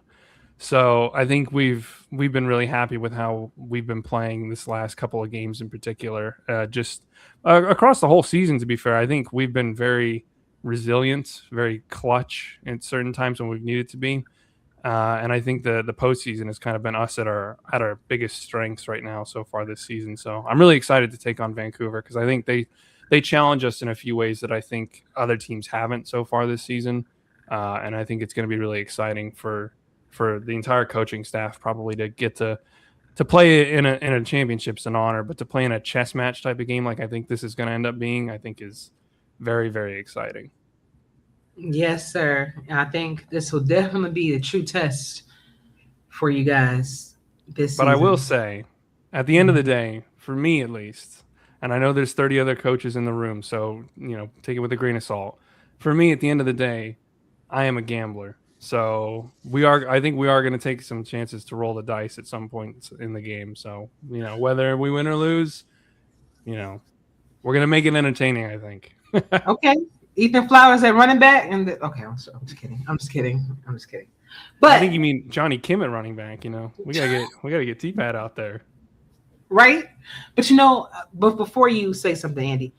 So I think we've been really happy with how we've been playing this last couple of games in particular. Just across the whole season, to be fair, I think we've been very resilient, very clutch at certain times when we've needed to be. And I think the postseason has kind of been us at our biggest strengths right now so far this season. So I'm really excited to take on Vancouver because I think they challenge us in a few ways that I think other teams haven't so far this season. And I think it's going to be really exciting for the entire coaching staff probably to get to play in a championship's an honor, but to play in a chess match type of game like I think this is going to end up being, I think is very, very exciting. Yes, sir. I think this will definitely be a true test for you guys this season. But I will say, at the end of the day, for me at least, and I know there's 30 other coaches in the room, so, you know, take it with a grain of salt. For me, at the end of the day, I am a gambler. So I think we are going to take some chances to roll the dice at some point in the game. So, you know, whether we win or lose, you know, we're going to make it entertaining, I think. Okay. Ethan Flowers at running back. I'm just kidding. But I think you mean Johnny Kim at running back, you know. We gotta get T-Pat out there. Right? But you know, but before you say something, Andy,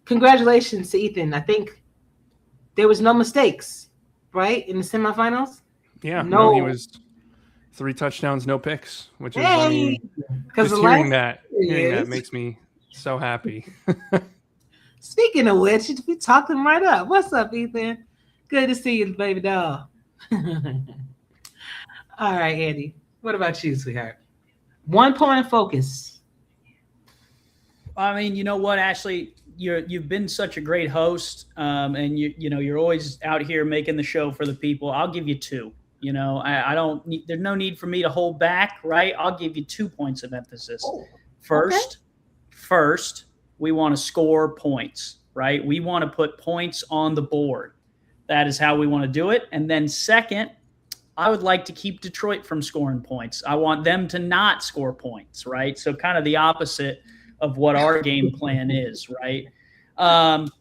congratulations to Ethan. I think there was no mistakes, right, in the semifinals? Yeah, no, he was 3 touchdowns, no picks, which is just hearing that makes me so happy. Speaking of which, we talked him right up. What's up, Ethan? Good to see you, baby doll. All right, Andy. What about you, sweetheart? One point of focus. I mean, you know what, Ashley? You've been such a great host, and you're always out here making the show for the people. I'll give you 2. You know, I don't need. There's no need for me to hold back, right? I'll give you 2 points of emphasis. First, we want to score points, right? We want to put points on the board. That is how we want to do it. And then second, I would like to keep Detroit from scoring points. I want them to not score points, right? So kind of the opposite of what our game plan is, right?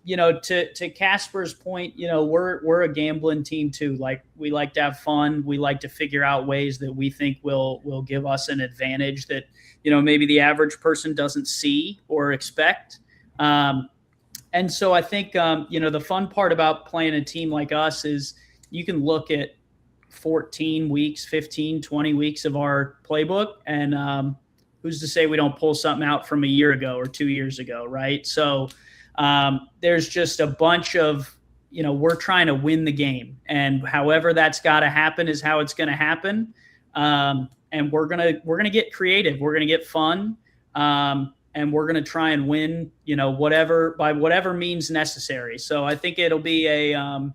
You know, to Casper's point, you know, we're a gambling team too. Like, we like to have fun. We like to figure out ways that we think will give us an advantage that, you know, maybe the average person doesn't see or expect. And so I think, you know, the fun part about playing a team like us is you can look at 14 weeks, 15, 20 weeks of our playbook. And who's to say we don't pull something out from a year ago or 2 years ago, right? So there's just a bunch of, we're trying to win the game. And however that's got to happen is how it's going to happen. And we're gonna get creative. We're gonna get fun. And we're going to try and win, by whatever means necessary. So I think it'll be a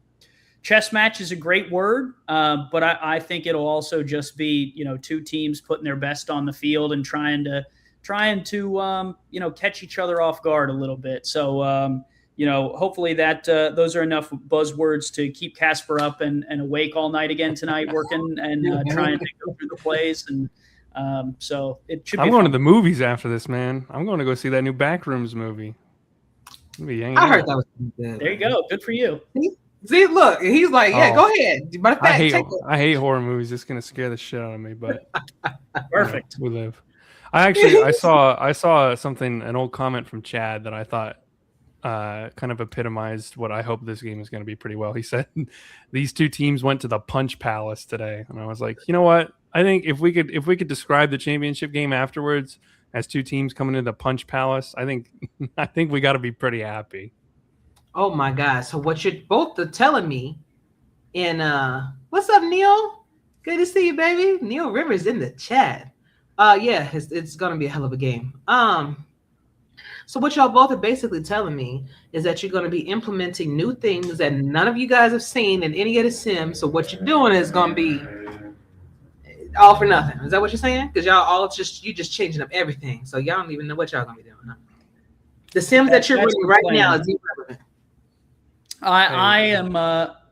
chess match is a great word, but I think it'll also just be, two teams putting their best on the field and trying to catch each other off guard a little bit. So, hopefully that those are enough buzzwords to keep Casper up and awake all night again tonight, working and trying to go through the plays. And so it should be I'm going fun. to the movies after this, man. I'm going to go see that new Backrooms movie. I heard that was good. There you go. Good for you. See, look, he's like, yeah, go ahead. Matter of fact, I hate horror movies. It's going to scare the shit out of me, but perfect. We live. I saw something, an old comment from Chad that I thought kind of epitomized what I hope this game is going to be pretty well. He said these two teams went to the Punch Palace today, and I was like, you know what? I think if we could describe the championship game afterwards as two teams coming to the Punch Palace, I think we got to be pretty happy. Oh my God! So what you're both telling me, and what's up, Neil? Good to see you, baby. Neil Rivers in the chat. Yeah, it's gonna be a hell of a game. So what y'all both are basically telling me is that you're going to be implementing new things that none of you guys have seen in any of the sims. So what you're doing is going to be all for nothing. Is that what you're saying? Because y'all all just changing up everything. So y'all don't even know what y'all going to be doing. Huh? The sims that you're running right now is irrelevant.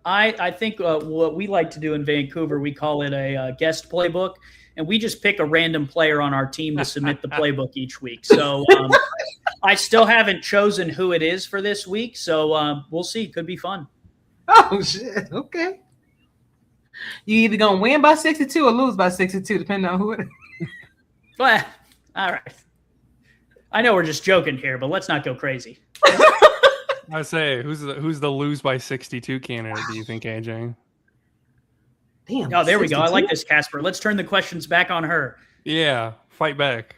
I think what we like to do in Vancouver, we call it a guest playbook. And we just pick a random player on our team to submit the playbook each week. So I still haven't chosen who it is for this week. So we'll see. Could be fun. Oh, shit. Okay. You either going to win by 62 or lose by 62, depending on who it is. Well, all right. I know we're just joking here, but let's not go crazy. I say, who's the lose by 62 candidate, do you think, AJ? Damn. Oh, there 62? We go. I like this, Casper. Let's turn the questions back on her. Yeah, fight back.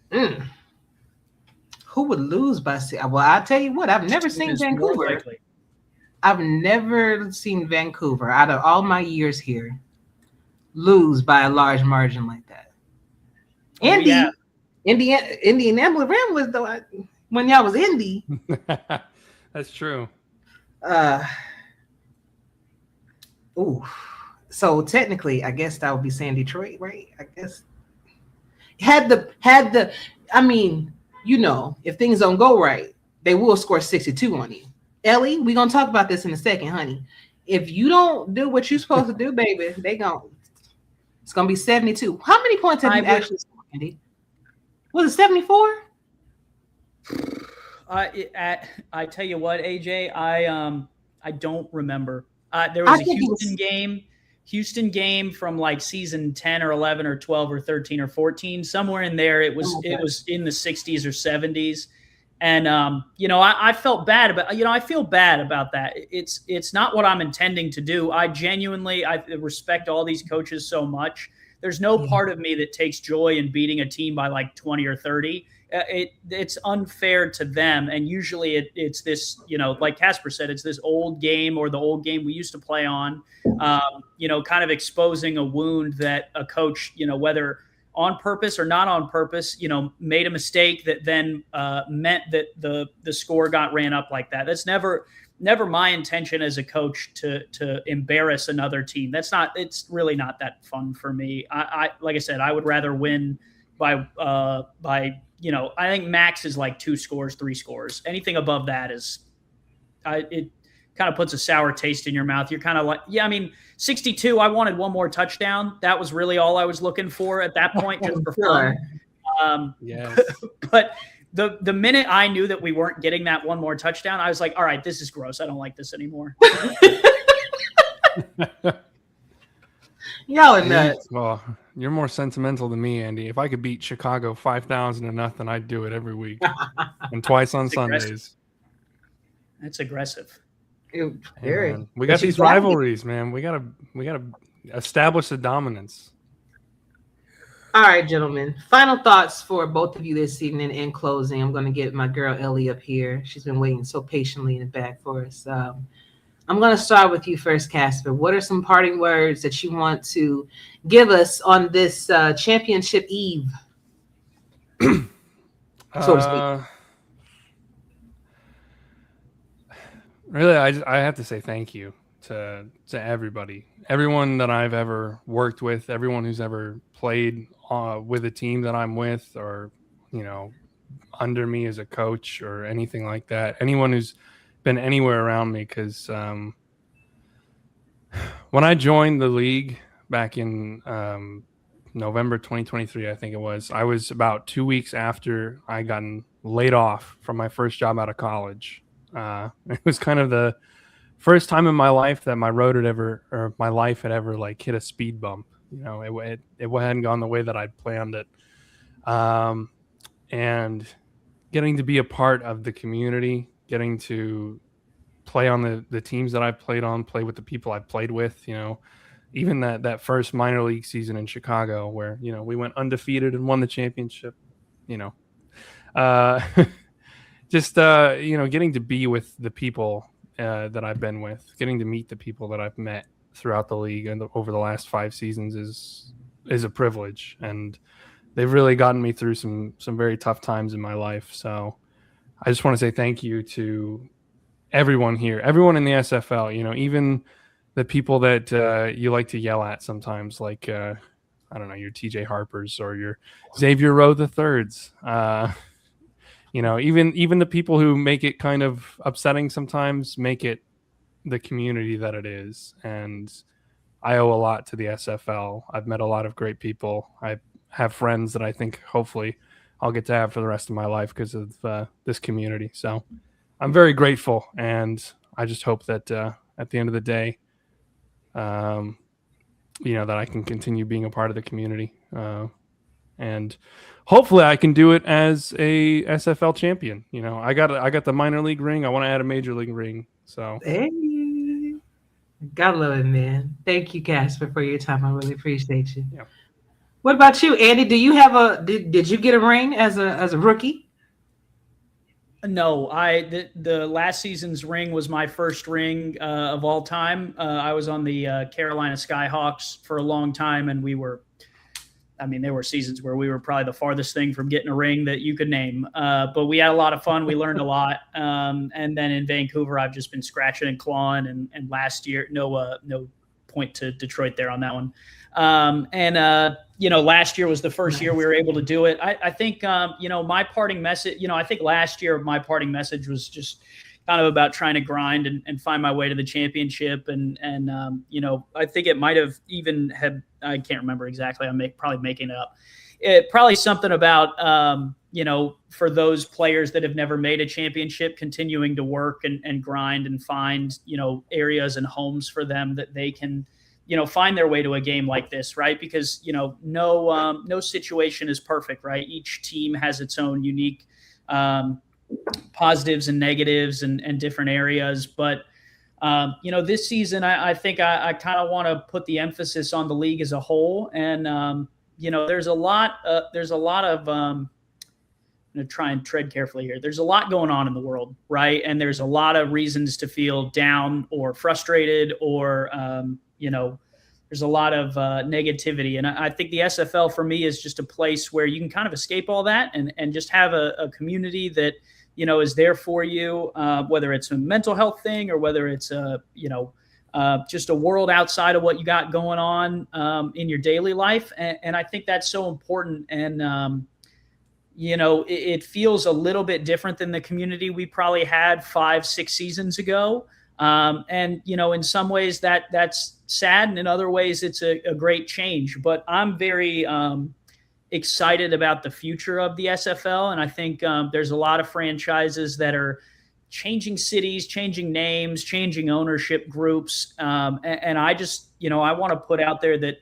Who would lose by? Well, I'll tell you what. I've never seen Vancouver. I've never seen Vancouver out of all my years here lose by a large margin like that. Indianapolis Ram was when y'all was Indy. That's true. So technically, I guess that would be saying Detroit, right? I guess had the. I mean, if things don't go right, they will score 62 on you. Ellie, we're gonna talk about this in a second, honey. If you don't do what you're supposed to do, baby, it's gonna be 72. How many points have you actually scored, Andy? Was it 74? I tell you what, AJ, I don't remember. There was a Houston game from like season 10 or 11 or 12 or 13 or 14, somewhere in there. It was in the 60s or 70s. And, I felt bad about, I feel bad about that. It's not what I'm intending to do. I respect all these coaches so much. There's no part of me that takes joy in beating a team by like 20 or 30. It's unfair to them. And usually it's this, like Casper said, it's this old game or the old game we used to play on, kind of exposing a wound that a coach, whether on purpose or not on purpose, made a mistake that then meant that the score got ran up like that. That's never my intention as a coach to embarrass another team. It's really not that fun for me. I like I said, I would rather win by I think max is like 2 scores, 3 scores. Anything above that it kind of puts a sour taste in your mouth. You're kind of like, 62, I wanted one more touchdown. That was really all I was looking for at that point, just for fun. Yes. But the minute I knew that we weren't getting that one more touchdown, I was like, all right, this is gross. I don't like this anymore. Y'all are nuts. Well, you're more sentimental than me, Andy. If I could beat Chicago 5,000-0, I'd do it every week and twice on Sundays. That's aggressive. Man, we got these rivalries, man. We gotta establish the dominance. All right, gentlemen. Final thoughts for both of you this evening. In closing, I'm going to get my girl Ellie up here. She's been waiting so patiently in the back for us. I'm going to start with you first, Casper. What are some parting words that you want to give us on this championship eve? So to speak. Really, I have to say thank you to everybody, everyone that I've ever worked with, everyone who's ever played with a team that I'm with, or under me as a coach or anything like that. Anyone who's been anywhere around me, because when I joined the league back in November 2023, I think it was, I was about 2 weeks after I gotten laid off from my first job out of college. It was kind of the first time in my life that my life had ever like hit a speed bump. It hadn't gone the way that I'd planned it. And getting to be a part of the community, getting to play on the teams that I've played on, play with the people I've played with, even that first minor league season in Chicago where, we went undefeated and won the championship, just, getting to be with the people that I've been with, getting to meet the people that I've met throughout the league and over the last 5 seasons is a privilege. And they've really gotten me through some very tough times in my life. So I just want to say thank you to everyone here, everyone in the SFL, even the people that you like to yell at sometimes, like, I don't know, your TJ Harpers or your Xavier Rowe the Thirds. Even the people who make it kind of upsetting sometimes make it the community that it is. And I owe a lot to the SFL. I've met a lot of great people. I have friends that I think hopefully I'll get to have for the rest of my life because of this community. So I'm very grateful. And I just hope that at the end of the day, that I can continue being a part of the community. And hopefully I can do it as a SFL champion. I got the minor league ring. I want to add a major league ring. So Hey, gotta love it, man. Thank you, Casper, for your time. I really appreciate you. Yeah. What about you, Andy? Do you have did you get a ring as a rookie? No, the last season's ring was my first ring of all time. I was on the Carolina Skyhawks for a long time, and there were seasons where we were probably the farthest thing from getting a ring that you could name. But we had a lot of fun. We learned a lot. And then in Vancouver, I've just been scratching and clawing. And last year, no point to Detroit there on that one. Last year was the first year we were able to do it. I think, my parting message, I think last year my parting message was just kind of about trying to grind and find my way to the championship. And I think it might have even had, I can't remember exactly. I'm probably making it up. Probably something about, for those players that have never made a championship, continuing to work and grind and find, areas and homes for them that they can, find their way to a game like this, right? Because, no situation is perfect, right? Each team has its own unique positives and negatives and different areas. But, this season, I think I kind of want to put the emphasis on the league as a whole. And, there's a lot of, I'm going to try and tread carefully here. There's a lot going on in the world, right? And there's a lot of reasons to feel down or frustrated or, there's a lot of negativity. And I think the SFL for me is just a place where you can kind of escape all that and just have a community that, is there for you, whether it's a mental health thing or whether it's just a world outside of what you got going on in your daily life. And I think that's so important. And, it feels a little bit different than the community we probably had 5-6 seasons ago. In some ways that's sad, and in other ways it's a great change. But I'm very excited about the future of the SFL, and I think there's a lot of franchises that are changing cities, changing names, changing ownership groups, and I just I want to put out there that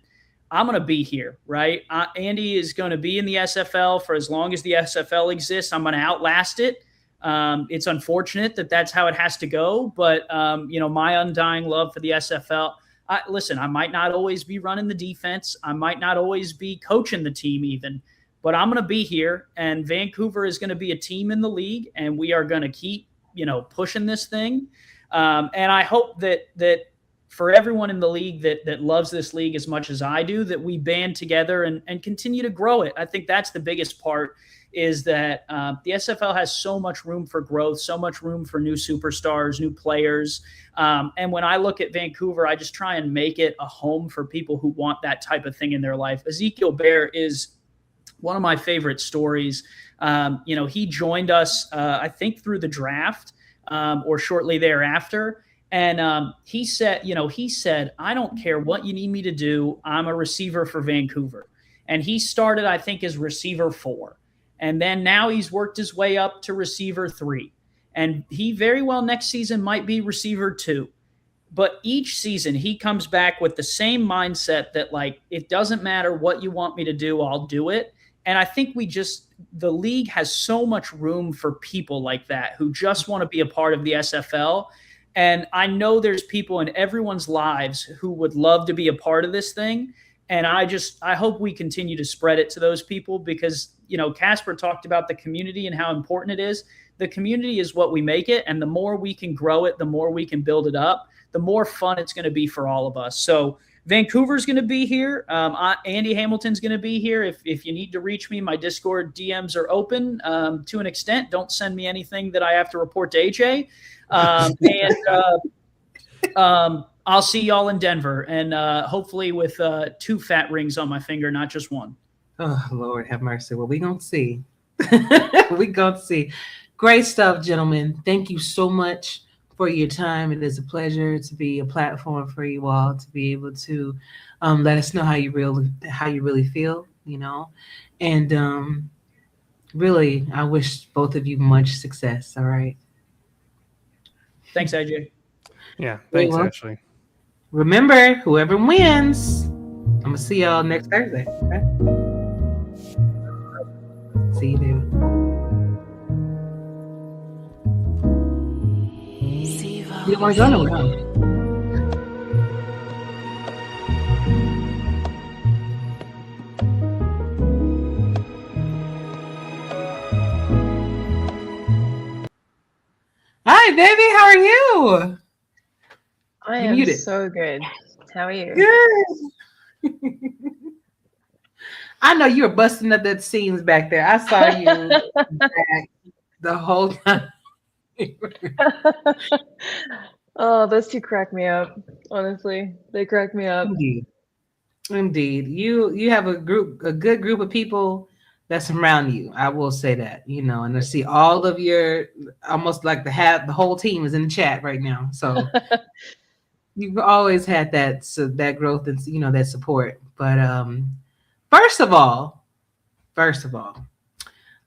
I'm going to be here, right? Andy is going to be in the SFL for as long as the SFL exists. I'm going to outlast it. It's unfortunate that that's how it has to go, but my undying love for the SFL. Listen, I might not always be running the defense. I might not always be coaching the team even, but I'm going to be here, and Vancouver is going to be a team in the league, and we are going to keep, pushing this thing. And I hope that for everyone in the league that loves this league as much as I do, that we band together and continue to grow it. I think that's the biggest part, is that the SFL has so much room for growth, so much room for new superstars, new players. And when I look at Vancouver, I just try and make it a home for people who want that type of thing in their life. Ezekiel Bear is one of my favorite stories. He joined us, I think, through the draft or shortly thereafter. And he said, I don't care what you need me to do. I'm a receiver for Vancouver. And he started, I think, as receiver 4. And then now he's worked his way up to receiver 3. And he very well next season might be receiver 2. But each season he comes back with the same mindset that, like, it doesn't matter what you want me to do, I'll do it. And I think the league has so much room for people like that who just want to be a part of the SFL. And I know there's people in everyone's lives who would love to be a part of this thing. And I hope we continue to spread it to those people, because, Casper talked about the community and how important it is. The community is what we make it. And the more we can grow it, the more we can build it up, the more fun it's going to be for all of us. So Vancouver's going to be here. Andy Hamilton's going to be here. If you need to reach me, my Discord DMs are open to an extent. Don't send me anything that I have to report to AJ. I'll see y'all in Denver, and hopefully with 2 fat rings on my finger, not just 1. Oh, Lord have mercy. Well, we gonna see. We gonna see. Great stuff, gentlemen. Thank you so much for your time. It is a pleasure to be a platform for you all to be able to let us know how you really feel, and really, I wish both of you much success. All right. Thanks, AJ. Yeah, thanks, Ashley. Remember, whoever wins, I'm gonna see y'all next Thursday. Okay? See you, baby. You don't want to go nowhere, huh? Hi, baby. How are you? I You're am muted. so good. How are you? Good. I know you were busting up that scenes back there. I saw you back the whole time. Oh, those 2 crack me up. Honestly, they crack me up. Indeed. You have a good group of people that surround you. I will say that, and I see all of your, almost like the whole team is in the chat right now. So you've always had that growth and, that support. But first of all,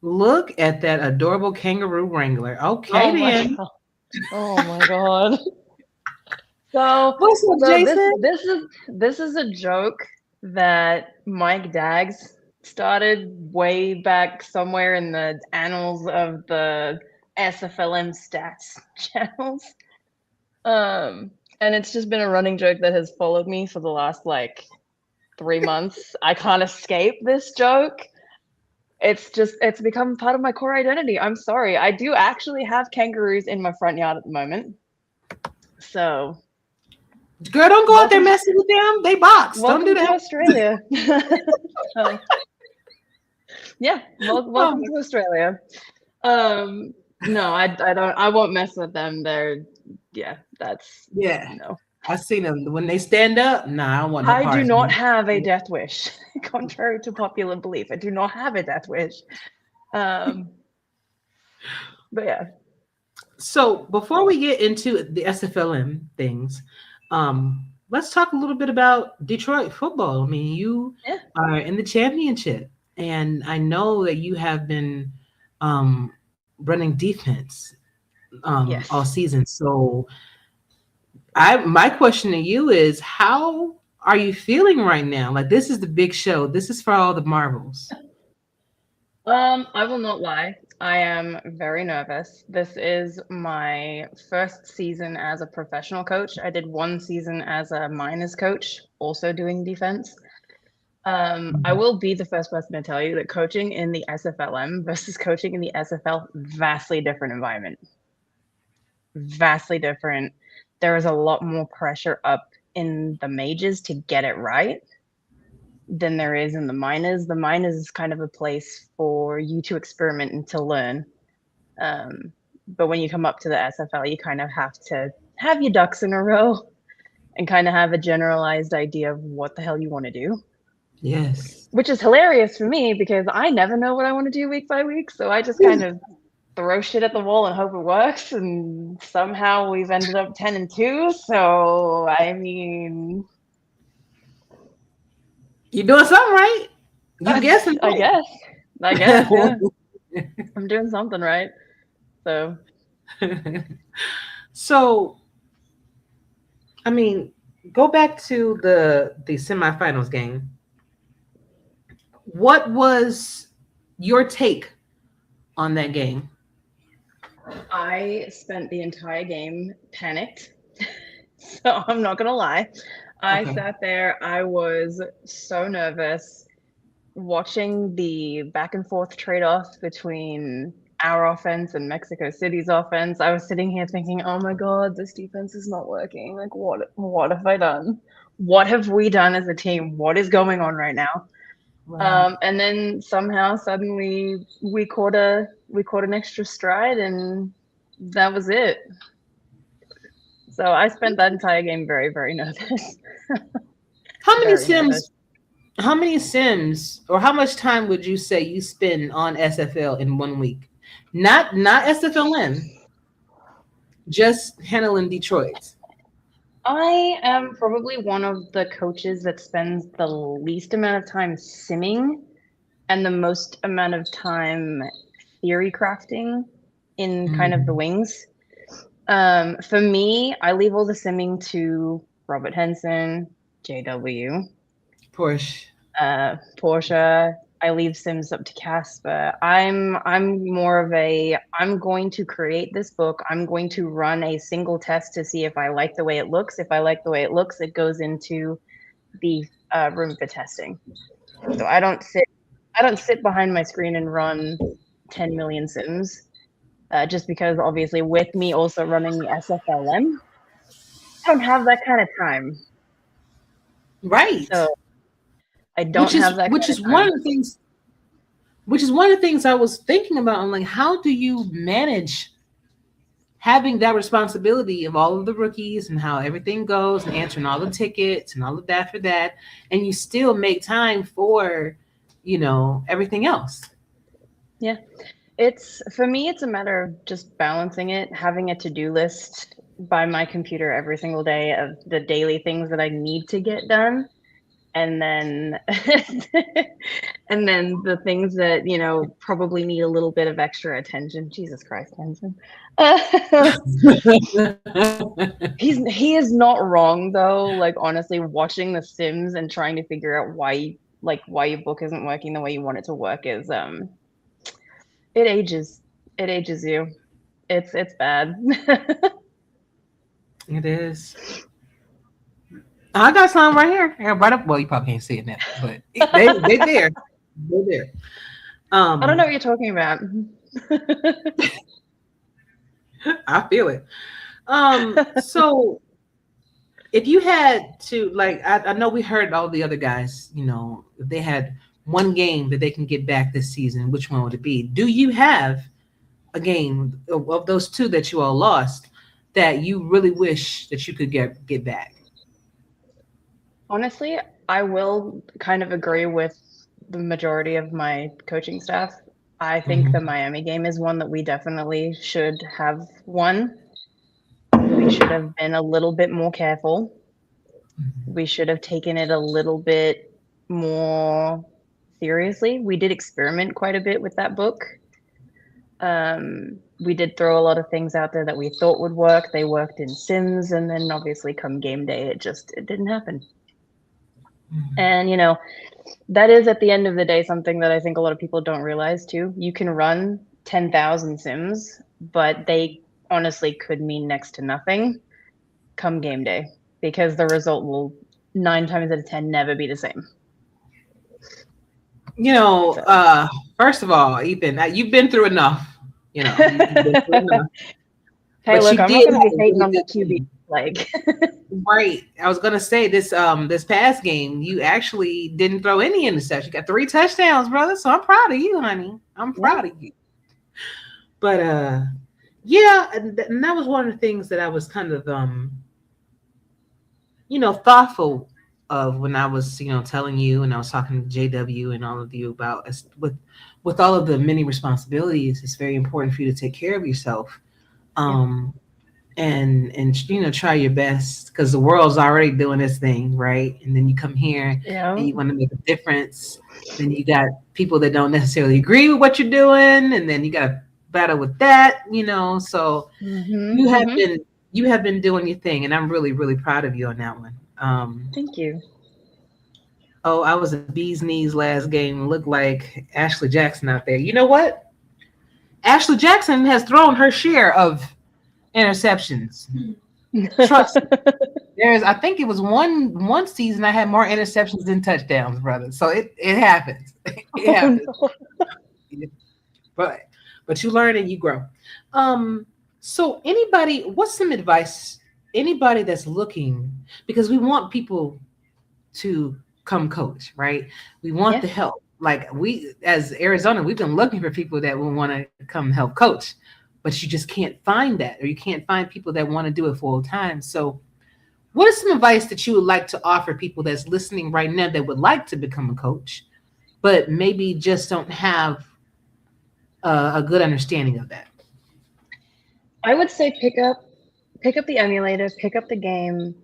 look at that adorable kangaroo wrangler. Okay, then. Oh my god. So What's up, Jason? This is a joke that Mike Daggs started way back somewhere in the annals of the SFLM stats channels. And it's just been a running joke that has followed me for the last 3 months. I can't escape this joke. It's become part of my core identity. I'm sorry. I do actually have kangaroos in my front yard at the moment. So, girl, don't go out there messing with them. They box. Don't do that. To Australia. Yeah, welcome to Australia. No, I don't. I won't mess with them. No. I've seen them when they stand up. Nah, I don't want no I do not have a death wish, contrary to popular belief. I do not have a death wish. But yeah. So before we get into the SFLM things, let's talk a little bit about Detroit football. I mean, you are in the championship, and I know that you have been running defense all season. So my question to you is, how are you feeling right now? Like, this is the big show. This is for all the marbles. I will not lie. I am very nervous. This is my first season as a professional coach. I did one season as a minors coach, also doing defense. I will be the first person to tell you that coaching in the SFLM versus coaching in the SFL, vastly different environment. Vastly different. There is a lot more pressure up in the majors to get it right than there is in the minors. The minors is kind of a place for you to experiment and to learn. But when you come up to the SFL, you kind of have to have your ducks in a row and kind of have a generalized idea of what the hell you want to do. Yes. Which is hilarious for me because I never know what I want to do week by week. So I just kind of throw shit at the wall and hope it works. And somehow we've ended up 10-2. So, I mean, You're doing something right. You guessing I right. guess, yeah. I'm doing something right. So, So, I mean, go back to the semifinals game. What was your take on that game? I spent the entire game panicked. So I'm not gonna lie. I Okay. sat there, I was so nervous watching the back and forth trade-off between our offense and Mexico City's offense. I was sitting here thinking, oh my God, this defense is not working. Like what have I done? What have we done as a team? What is going on right now? And then somehow suddenly we caught an extra stride and that was it. So I spent that entire game very, very nervous. How many Very sims? nervous. How many sims, or how much time would you say you spend on SFL in 1 week? Not SFLN, just handling Detroit. I am probably one of the coaches that spends the least amount of time simming and the most amount of time theory crafting in kind of the wings. For me, I leave all the simming to Robert Henson, JW, Portia. I leave sims up to Casper. I'm more of a, I'm going to create this book. I'm going to run a single test to see if I like the way it looks. If I like the way it looks, it goes into the room for testing. So I don't sit behind my screen and run 10 million sims. Just because obviously with me also running the SFLM, I don't have that kind of time. Right. So I don't have that. Which is one of the things. Which is one of the things I was thinking about. I'm like, how do you manage having that responsibility of all of the rookies and how everything goes and answering all the tickets and all of that for that, and you still make time for, everything else? Yeah. For me, it's a matter of just balancing it, having a to-do list by my computer every single day of the daily things that I need to get done. And then, and then the things that, probably need a little bit of extra attention. Jesus Christ, Henson. He is not wrong though. Like honestly, watching The Sims and trying to figure out why your book isn't working the way you want it to work is, it ages you. It's bad. It is. I got some right here. Yeah, right up. Well, you probably can't see it now, but they there. They're there. I don't know what you're talking about. I feel it. So if you had to, like, I know we heard all the other guys, if they had one game that they can get back this season, which one would it be? Do you have a game of those two that you all lost that you really wish that you could get back? Honestly, I will kind of agree with the majority of my coaching staff. I think the Miami game is one that we definitely should have won. We should have been a little bit more careful. We should have taken it a little bit more seriously. We did experiment quite a bit with that book. We did throw a lot of things out there that we thought would work. They worked in Sims, and then obviously come game day, it didn't happen. And That is, at the end of the day, something that I think a lot of people don't realize too. You can run 10,000 sims, but they honestly could mean next to nothing come game day, because the result will 9 times out of 10 never be the same. You know, first of all, Ethan, you've been through enough. You know, you've been through enough. Hey, But look, you I'm not did going to have be a hating really on the good QB. team. Like, Right. I was gonna say this past game, you actually didn't throw any interceptions. You got 3 touchdowns, brother. So I'm proud of you, honey. I'm proud of you. But yeah, and that was one of the things that I was kind of thoughtful of when I was, telling you, and I was talking to JW and all of you about with all of the many responsibilities, it's very important for you to take care of yourself. And try your best, because the world's already doing this thing, right? And then you come here and you want to make a difference. Then you got people that don't necessarily agree with what you're doing, and then you got to battle with that, So you have been doing your thing, and I'm really, really proud of you on that one. Thank you. Oh, I was at bee's knees last game. Looked like Ashley Jackson out there. You know what? Ashley Jackson has thrown her share of interceptions. Trust me. I think it was one season I had more interceptions than touchdowns, brother. So it happens. It happens. No. But you learn and you grow. So what's some advice? Anybody that's looking, because we want people to come coach, right? We want the help. Like we, as Arizona, we've been looking for people that will want to come help coach. But you just can't find that, or you can't find people that want to do it full time. So what is some advice that you would like to offer people that's listening right now that would like to become a coach, but maybe just don't have a good understanding of that? I would say pick up the emulator, pick up the game,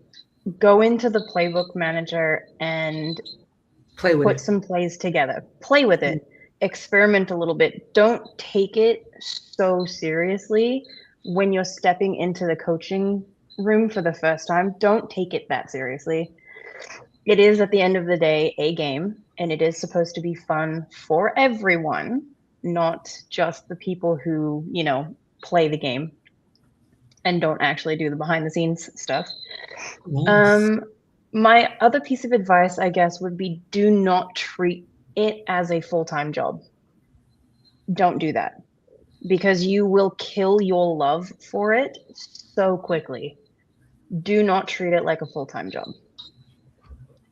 go into the playbook manager and put some plays together. Play with it. Experiment a little bit. Don't take it so seriously when you're stepping into the coaching room for the first time. Don't take it that seriously. It is, at the end of the day, a game, and it is supposed to be fun for everyone, not just the people who, play the game and don't actually do the behind the scenes stuff. Nice. My other piece of advice, I guess, would be do not treat it as a full-time job. Don't do that, because you will kill your love for it so quickly. Do not treat it like a full-time job.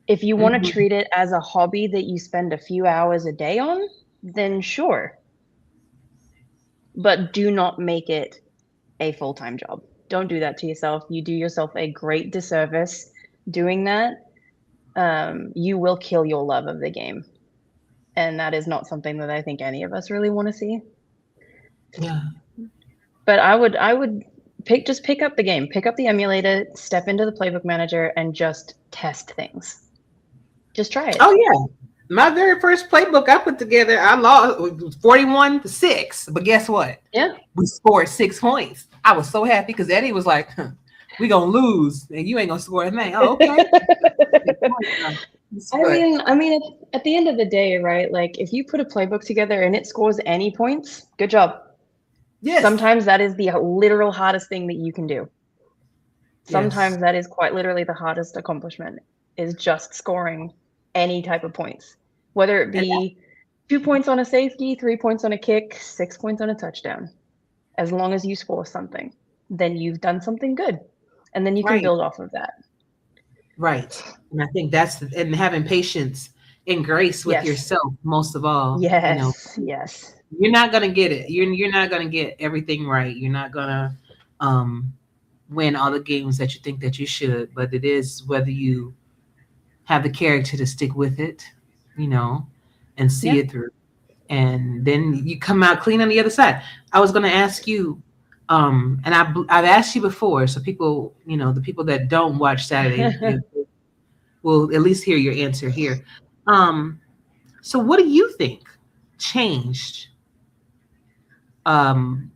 If you want to treat it as a hobby that you spend a few hours a day on, then sure. But do not make it a full-time job. Don't do that to yourself. You do yourself a great disservice doing that. You will kill your love of the game. And that is not something that I think any of us really want to see. Yeah. But I would pick up the game, pick up the emulator, step into the playbook manager, and just test things. Just try it. Oh yeah. My very first playbook I put together, I lost 41-6. But guess what? Yeah. We scored 6 points. I was so happy because Eddie was like, we gonna lose and you ain't gonna score a thing. Oh, okay. I mean, at the end of the day, right? Like, if you put a playbook together and it scores any points, good job. Yes. Sometimes that is the literal hardest thing that you can do. Sometimes that is quite literally the hardest accomplishment, is just scoring any type of points, whether it be 2 points on a safety, 3 points on a kick, 6 points on a touchdown. As long as you score something, then you've done something good, and then you can build off of that. Right. And I think and having patience and grace with yourself, most of all. Yes. Yes. You're not going to get it. You're not going to get everything right. You're not going to win all the games that you think that you should, but it is whether you have the character to stick with it, and see it through. And then you come out clean on the other side. I was going to ask you, and I've asked you before, so people, the people that don't watch Saturday will at least hear your answer here. So what do you think changed from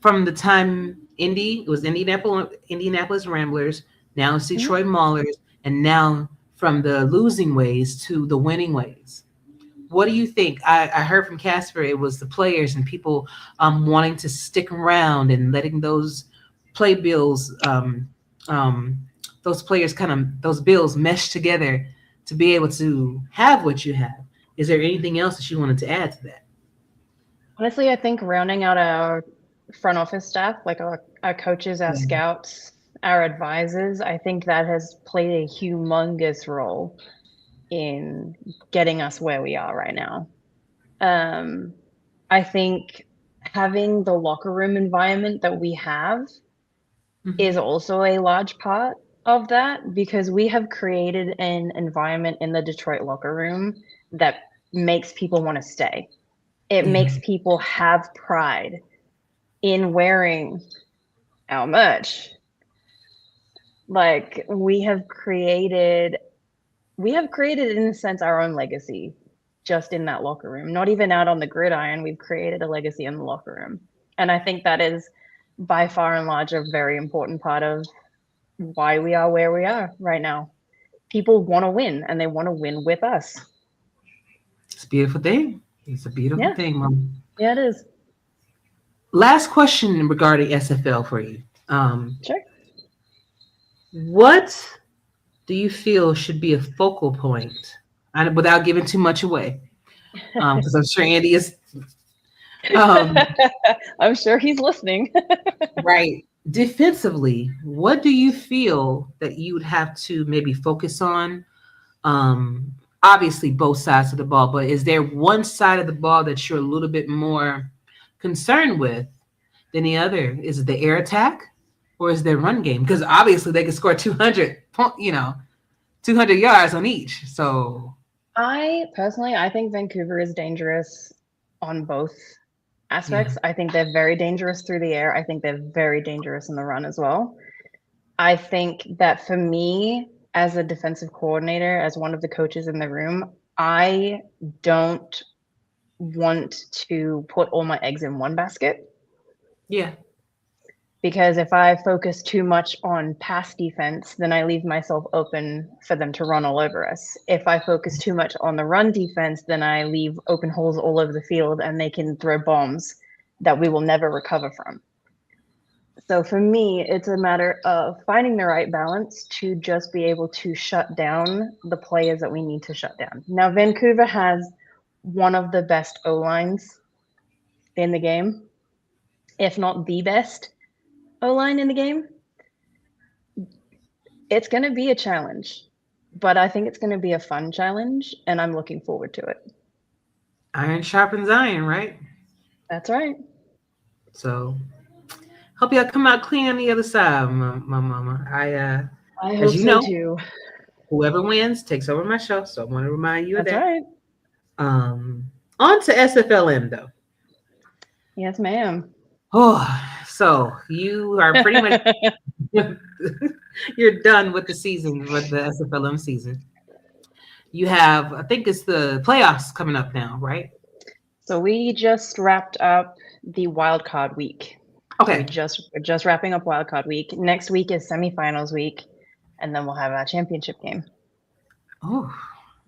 the time it was Indianapolis Ramblers, now it's Detroit Maulers, and now from the losing ways to the winning ways. What do you think? I heard from Casper it was the players and people wanting to stick around and letting those play bills, those players those bills mesh together to be able to have what you have. Is there anything else that you wanted to add to that? Honestly, I think rounding out our front office staff, like our coaches, our scouts, our advisors, I think that has played a humongous role in getting us where we are right now. I think having the locker room environment that we have is also a large part of that, because we have created an environment in the Detroit locker room that makes people want to stay. It makes people have pride in wearing our merch. Like we have created in a sense our own legacy just in that locker room. Not even out on the gridiron, we've created a legacy in the locker room. And I think that is by far and large a very important part of why we are where we are right now. People want to win, and they want to win with us. It's a beautiful thing. It's a beautiful thing, Mom. Yeah, it is. Last question regarding SFL for you. Sure. What do you feel should be a focal point, without giving too much away? Because I'm sure Andy is. I'm sure he's listening. Right. Defensively, what do you feel that you would have to maybe focus on? Obviously, both sides of the ball, but is there one side of the ball that you're a little bit more concerned with than the other? Is it the air attack, or is their run game? Because obviously they can score 200 yards on each. So I think Vancouver is dangerous on both aspects. I think they're very dangerous through the air. I think they're very dangerous in the run as well. I think that for me, as a defensive coordinator, as one of the coaches in the room, I don't want to put all my eggs in one basket. Yeah. Because if I focus too much on pass defense, then I leave myself open for them to run all over us. If I focus too much on the run defense, then I leave open holes all over the field and they can throw bombs that we will never recover from. So for me, it's a matter of finding the right balance to just be able to shut down the players that we need to shut down. Now, Vancouver has one of the best O-lines in the game, if not the best O-line in the game. It's going to be a challenge, but I think it's going to be a fun challenge, and I'm looking forward to it. Iron sharpens iron, right? That's right. So hope y'all come out clean on the other side, my mama. I hope so too. Whoever wins takes over my show, so I want to remind you of that. That's right. On to SFLM though. Yes, ma'am. Oh, so you are pretty much you're done with the season, with the SFLM season. You have, I think it's the playoffs coming up now, right? So we just wrapped up the wild card week. Okay. We're just wrapping up wild card week. Next week is semifinals week, and then we'll have our championship game. Oh,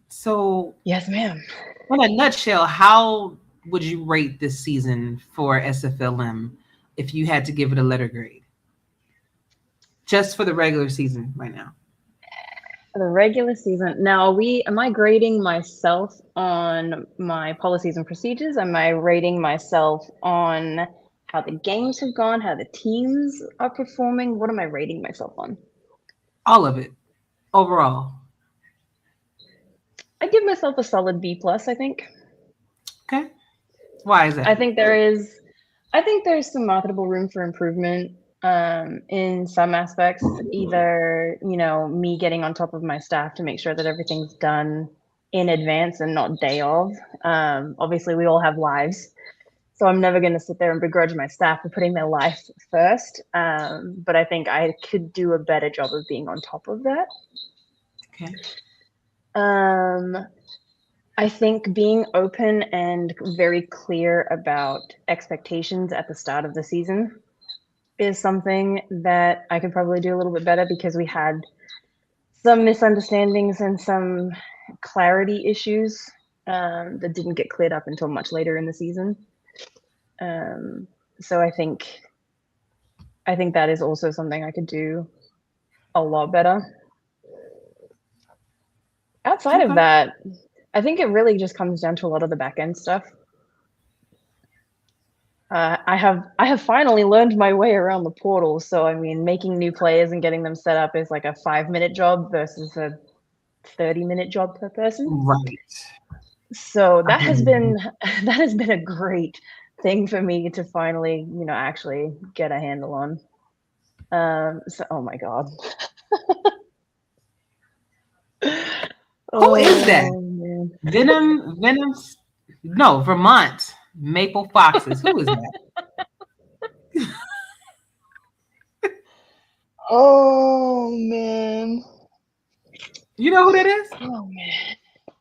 so yes, ma'am. In a nutshell, how would you rate this season for SFLM if you had to give it a letter grade? Just for the regular season right now. For the regular season. Now, am I grading myself on my policies and procedures? Am I rating myself on how the games have gone, how the teams are performing? What am I rating myself on? All of it, overall. I give myself a solid B+, I think. Okay. Why is that? I think there's some marketable room for improvement in some aspects. Either, me getting on top of my staff to make sure that everything's done in advance and not day of. Obviously, we all have lives, so I'm never going to sit there and begrudge my staff for putting their life first. But I think I could do a better job of being on top of that. Okay. I think being open and very clear about expectations at the start of the season is something that I could probably do a little bit better, because we had some misunderstandings and some clarity issues that didn't get cleared up until much later in the season. So I think that is also something I could do a lot better. Outside of that, I think it really just comes down to a lot of the back end stuff. I have finally learned my way around the portal. So I mean, making new players and getting them set up is like a 5-minute job versus a 30-minute job per person. Right. So that has been a great thing for me to finally, actually get a handle on. So oh my god. Who is that? Man. Venom's no, Vermont Maple Foxes. Who is that? Oh man. You know who that is? Oh man.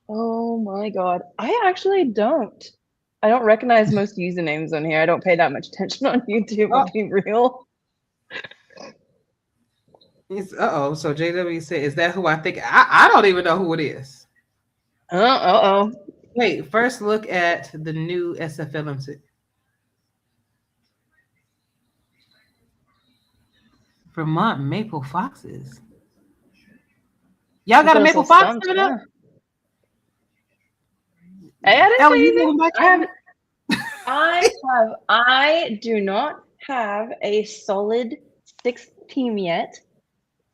Oh my god. I actually don't. I don't recognize most usernames on here. I don't pay that much attention on YouTube, I'll be real. So JW said, is that who I think? I don't even know who it is. Wait, first look at the new SFL Vermont Maple Foxes. Y'all got a Maple Fox coming up? Hey, I didn't say anything. I do not have a solid 6th team yet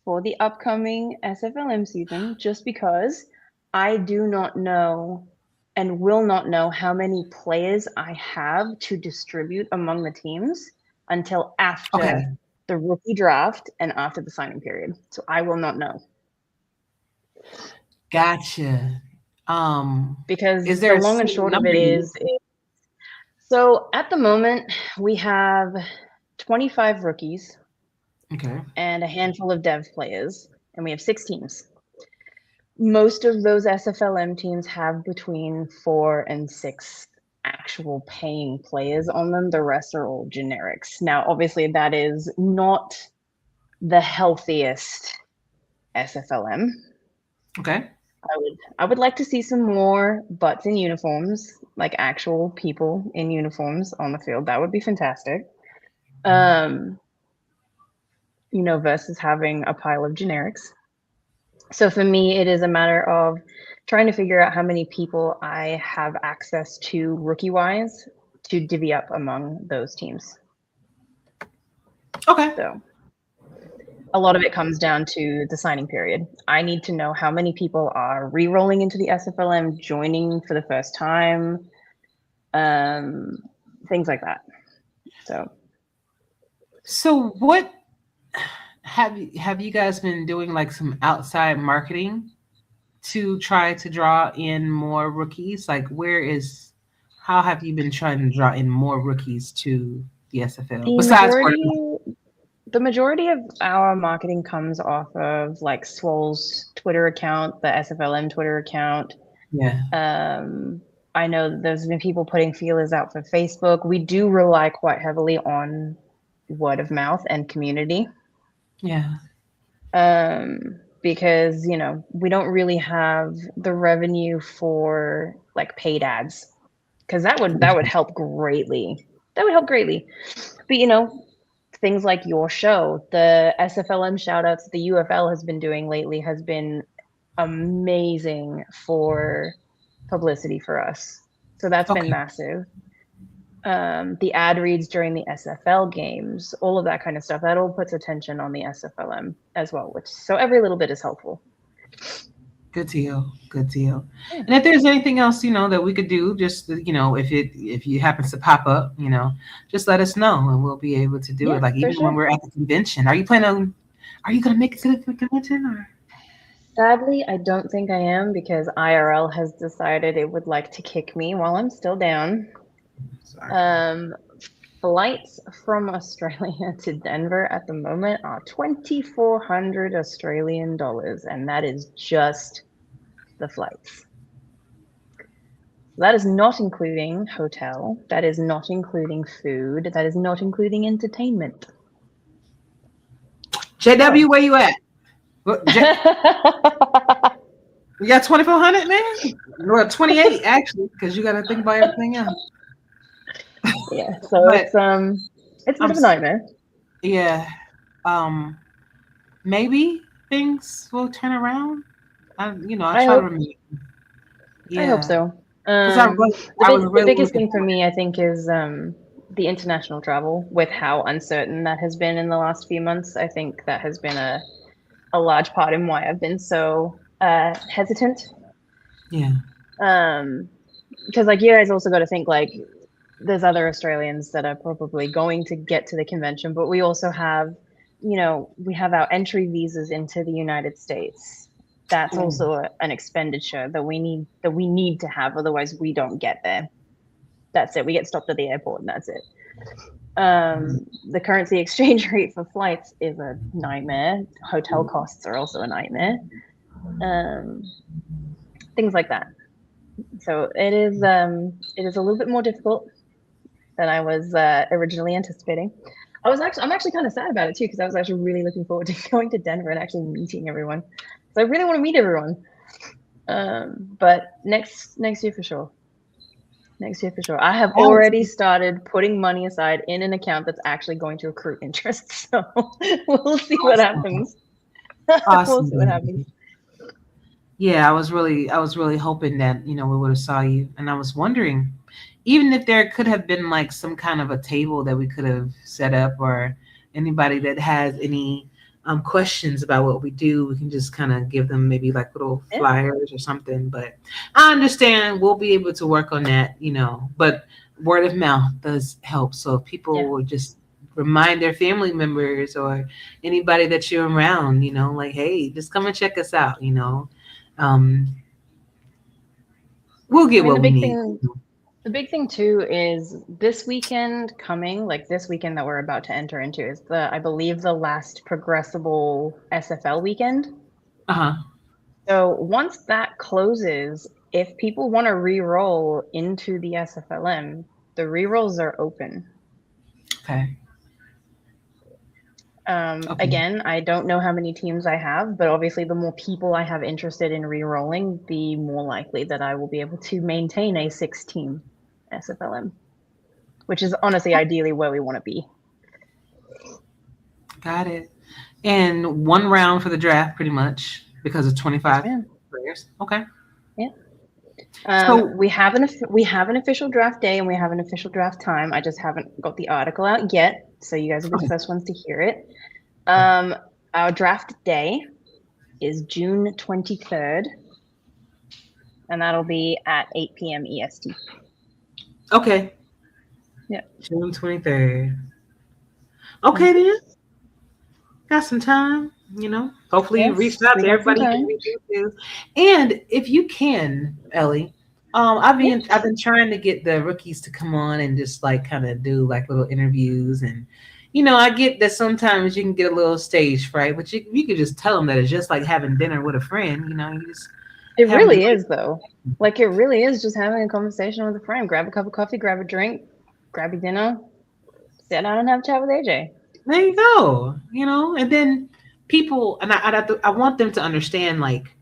for the upcoming SFLM season, just because I do not know and will not know how many players I have to distribute among the teams until after the rookie draft and after the signing period. So I will not know. Gotcha. Because the long and short of it is, so at the moment we have 25 rookies, and a handful of dev players, and we have 6 teams. Most of those SFLM teams have between 4 and 6 actual paying players on them. The rest are all generics. Now, obviously, that is not the healthiest SFLM. Okay. I would like to see some more butts in uniforms, like actual people in uniforms on the field. That would be fantastic. Versus having a pile of generics. So for me, it is a matter of trying to figure out how many people I have access to rookie-wise to divvy up among those teams. Okay. So a lot of it comes down to the signing period. I need to know how many people are re-rolling into the SFLM, joining for the first time, things like that. So what have you guys been doing, like some outside marketing to try to draw in more rookies? Like how have you been trying to draw in more rookies to the SFL? The majority of our marketing comes off of like Swole's Twitter account, the SFLM Twitter account. Yeah. I know that there's been people putting feelers out for Facebook. We do rely quite heavily on word of mouth and community. Yeah. Because, we don't really have the revenue for like paid ads, because that would help greatly. That would help greatly. But, things like your show, the SFLM shout outs the UFL has been doing lately has been amazing for publicity for us. So that's been massive. The ad reads during the SFL games, all of that kind of stuff, that all puts attention on the SFLM as well, so every little bit is helpful. Good deal. And if there's anything else, that we could do, just, if you happens to pop up, just let us know and we'll be able to do it. Like even when we're at the convention. Are you going to make it to the convention? Or? Sadly, I don't think I am, because IRL has decided it would like to kick me while I'm still down. Sorry. Flights from Australia to Denver at the moment are 2,400 Australian dollars, and that is just the flights. That is not including hotel. That is not including food. That is not including entertainment. JW, where you at? What, you got 2,400, man? Well, 28 actually, because you got to think about everything else. Yeah, so But it's a bit of a nightmare. Yeah. Maybe things will turn around. I try to remember. Yeah. I hope so. The biggest thing for me, I think, is the international travel. With how uncertain that has been in the last few months, I think that has been a large part in why I've been so hesitant. Yeah. Because like you guys also got to think like there's other Australians that are probably going to get to the convention, but we also have, we have our entry visas into the United States. That's also an expenditure that we need to have, otherwise we don't get there. That's it. We get stopped at the airport and that's it. The currency exchange rate for flights is a nightmare. Hotel costs are also a nightmare. Things like that. So it is a little bit more difficult than I was originally anticipating. I'm actually kind of sad about it too, because I was actually really looking forward to going to Denver and actually meeting everyone. So I really want to meet everyone. But next year for sure. Next year for sure. I have already started putting money aside in an account that's actually going to accrue interest. So we'll see what happens. Awesome. We'll see what happens. Yeah, I was really hoping that, we would have saw you. And I was wondering, even if there could have been like some kind of a table that we could have set up, or anybody that has any questions about what we do, we can just kind of give them maybe like little flyers or something. But I understand we'll be able to work on that, but word of mouth does help. So if people will just remind their family members or anybody that you're around, like, hey, just come and check us out, we'll get what we need. The big thing too is this weekend coming, like this weekend that we're about to enter into, is I believe the last progressible SFL weekend. So once that closes, if people want to re-roll into the SFLM, the re-rolls are open. Okay. Again, I don't know how many teams I have, but obviously the more people I have interested in re-rolling, the more likely that I will be able to maintain a 6-team SFLM, which is honestly ideally where we want to be. Got it. And one round for the draft, pretty much, because of 25 players. Okay. Yeah. So we have an official draft day and we have an official draft time. I just haven't got the article out yet, so you guys will be the first ones to hear it. Our draft day is June 23rd, and that'll be at 8 p.m. EST. Okay. Yeah. June 23rd. Okay, then. Got some time, Hopefully you reached out to everybody you can reach out to. And if you can, Ellie, I've been trying to get the rookies to come on and just like kind of do like little interviews, and I get that sometimes you can get a little stage fright, but you could just tell them that it's just like having dinner with a friend, you just. It really is though. Like it really is just having a conversation with a friend. Grab a cup of coffee, grab a drink, grab your dinner, sit down and have a chat with AJ. There you go. And then people, and I want them to understand, like,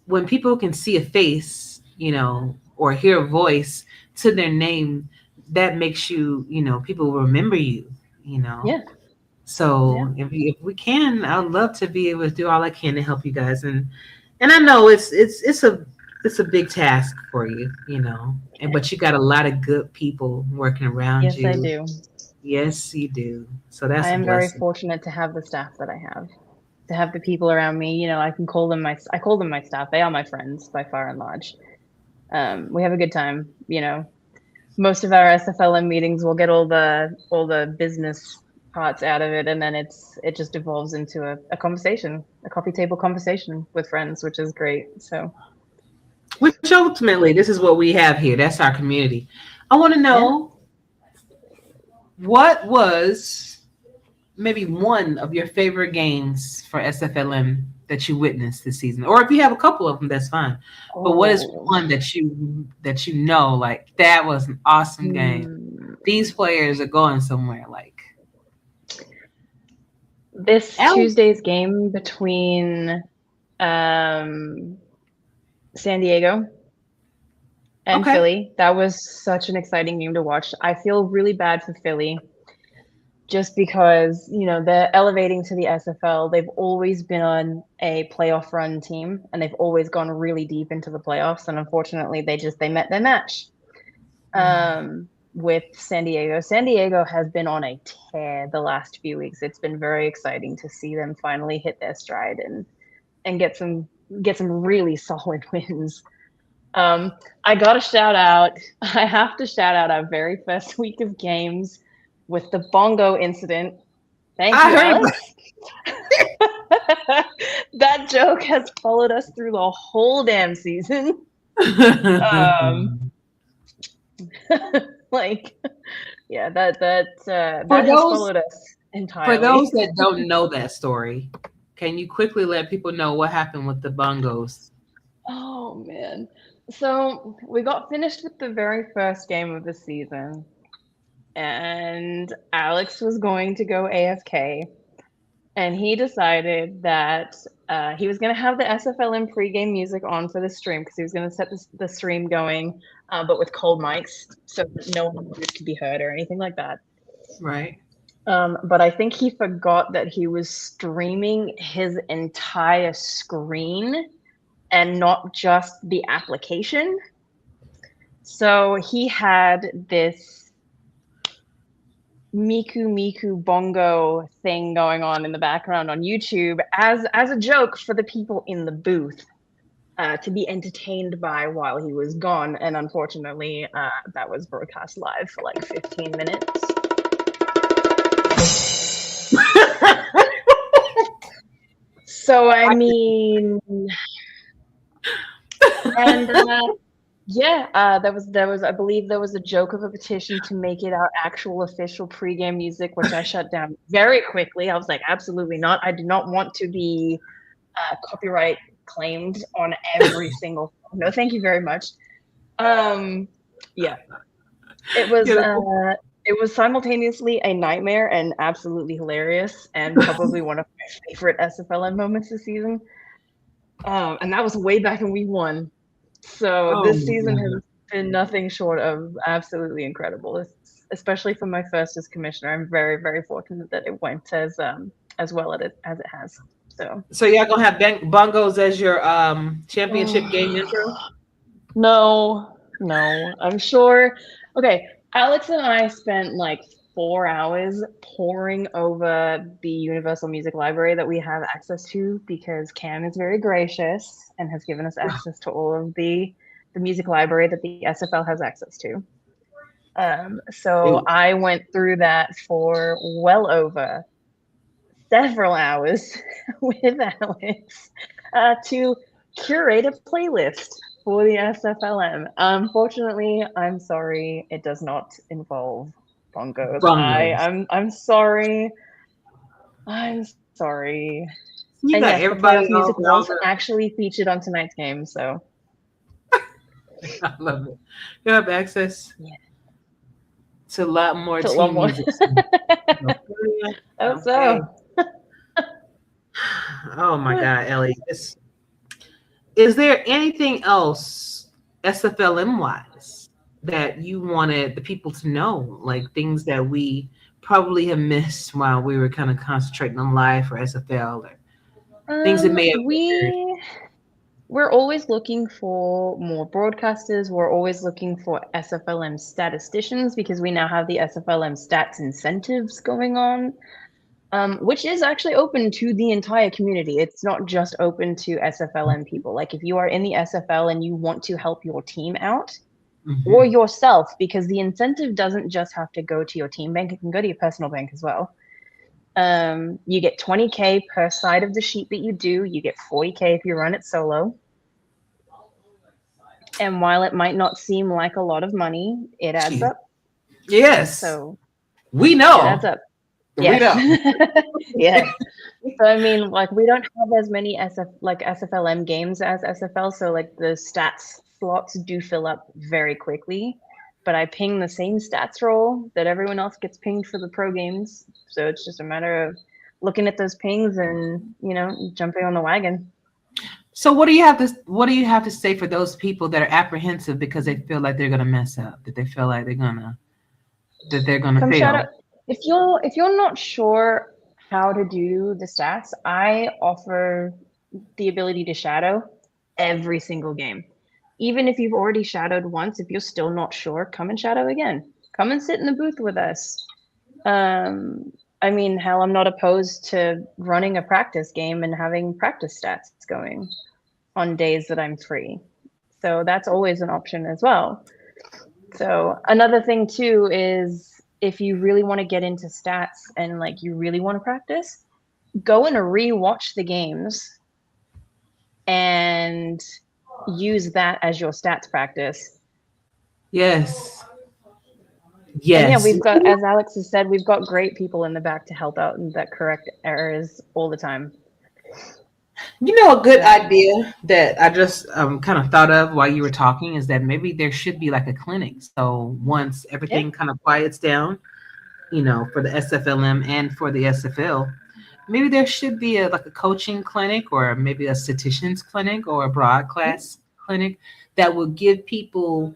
when people can see a face, or hear a voice to their name, that makes you, people remember you, Yeah. So if we can, I would love to be able to do all I can to help you guys. And I know it's a big task for you, but you got a lot of good people working around you. Yes, I do. Yes, you do. So that's. I am very fortunate to have the staff that I have, to have the people around me. I can call them my staff. They are my friends by far and large. We have a good time. Most of our SFLM meetings will get all the business parts out of it, and then it just evolves into a conversation, a coffee table conversation with friends, which is great. So, which ultimately, this is what we have here. That's our community. I want to know. What was maybe one of your favorite games for SFLM that you witnessed this season? Or if you have a couple of them, that's fine. But what is one that you know, like, that was an awesome game? These players are going somewhere, like. This Alex- Tuesday's game between San Diego and Okay. Philly, that was such an exciting game to watch. I feel really bad for Philly just because, you know, they're elevating to the SFL. They've always been on a playoff run team, and they've always gone really deep into the playoffs. And unfortunately, they met their match with San Diego. San Diego has been on a tear the last few weeks. It's been very exciting to see them finally hit their stride and get some really solid wins. I gotta shout out. I have to shout out our very first week of games with the bongo incident. Thank you, Alex. That joke has followed us through the whole damn season. Like, yeah, that has followed us entirely. For those that don't know that story, can you quickly let people know what happened with the bongos? Oh man. So we got finished with the very first game of the season, and Alex was going to go AFK, and he decided that he was going to have the SFLM pregame music on for the stream because he was going to set the stream going, but with cold mics so that no one could be heard or anything like that. Right. But I think he forgot that he was streaming his entire screen and not just the application. So he had this Miku bongo thing going on in the background on YouTube as a joke for the people in the booth to be entertained by while he was gone. And unfortunately, that was broadcast live for like 15 minutes. So, I mean... And there was I believe there was a joke of a petition to make it our actual official pregame music, which I shut down very quickly. I was like, absolutely not. I do not want to be copyright claimed on every single song. No, thank you very much. Yeah, it was simultaneously a nightmare and absolutely hilarious, and probably one of my favorite SFLN moments this season. And that was way back in week 1. So this season has been nothing short of absolutely incredible, especially for my first as commissioner. I'm very, very fortunate that it went as well as it has. So y'all gonna have bongos as your championship game intro? No, I'm sure. Okay, Alex and I spent like 4 hours poring over the Universal Music Library that we have access to because Cam is very gracious and has given us access to all of the music library that the SFL has access to. So I went through that for well over several hours with Alex to curate a playlist for the SFLM. Unfortunately, I'm sorry, it does not involve bongos. I'm sorry. I'm sorry. You and got yes, everybody the music all was actually featured on tonight's game, so I love it. You have access to a lot more to a team lot more. music. Hope so. Oh my God, Ellie. Is there anything else SFLM wise that you wanted the people to know? Like things that we probably have missed while we were kind of concentrating on live for SFL, or things that may have We're always looking for more broadcasters. We're always looking for SFLM statisticians because we now have the SFLM stats incentives going on, which is actually open to the entire community. It's not just open to SFLM people. Like if you are in the SFL and you want to help your team out or yourself, because the incentive doesn't just have to go to your team bank, it can go to your personal bank as well. You get 20K per side of the sheet that you do. You get 40K if you run it solo. And while it might not seem like a lot of money, it adds up. Yes. So we know. It adds up. Yes. Yeah. So I mean, like we don't have as many SFLM games as SFL, so like the stats slots do fill up very quickly. But I ping the same stats roll that everyone else gets pinged for the pro games. So it's just a matter of looking at those pings and, you know, jumping on the wagon. So what do you have to say for those people that are apprehensive because they feel like they're gonna mess up, that they feel like they're gonna Come fail? shadow. If you're not sure how to do the stats, I offer the ability to shadow every single game. Even if you've already shadowed once, if you're still not sure, come and shadow again. Come and sit in the booth with us. I mean, hell, I'm not opposed to running a practice game and having practice stats going on days that I'm free. So that's always an option as well. So another thing too is if you really want to get into stats and like you really want to practice, go and re-watch the games and use that as your stats practice. Yes. And Yes. yeah, we've got, as Alex has said, we've got great people in the back to help out and that correct errors all the time. You know, a good idea that I just kind of thought of while you were talking is that maybe there should be like a clinic. So once everything kind of quiets down, you know, for the SFLM and for the SFL, maybe there should be like a coaching clinic or maybe a statistician's clinic or a broad class clinic that will give people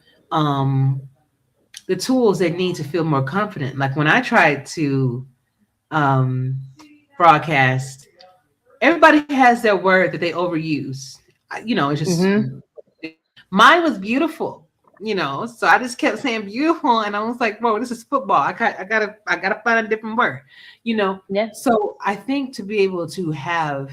the tools they need to feel more confident. Like when I tried to broadcast, everybody has their word that they overuse. You know, it's just mine was beautiful. You know, so I just kept saying beautiful, and I was like, "Whoa, this is football. I gotta find a different word." You know. Yeah. So I think to be able to have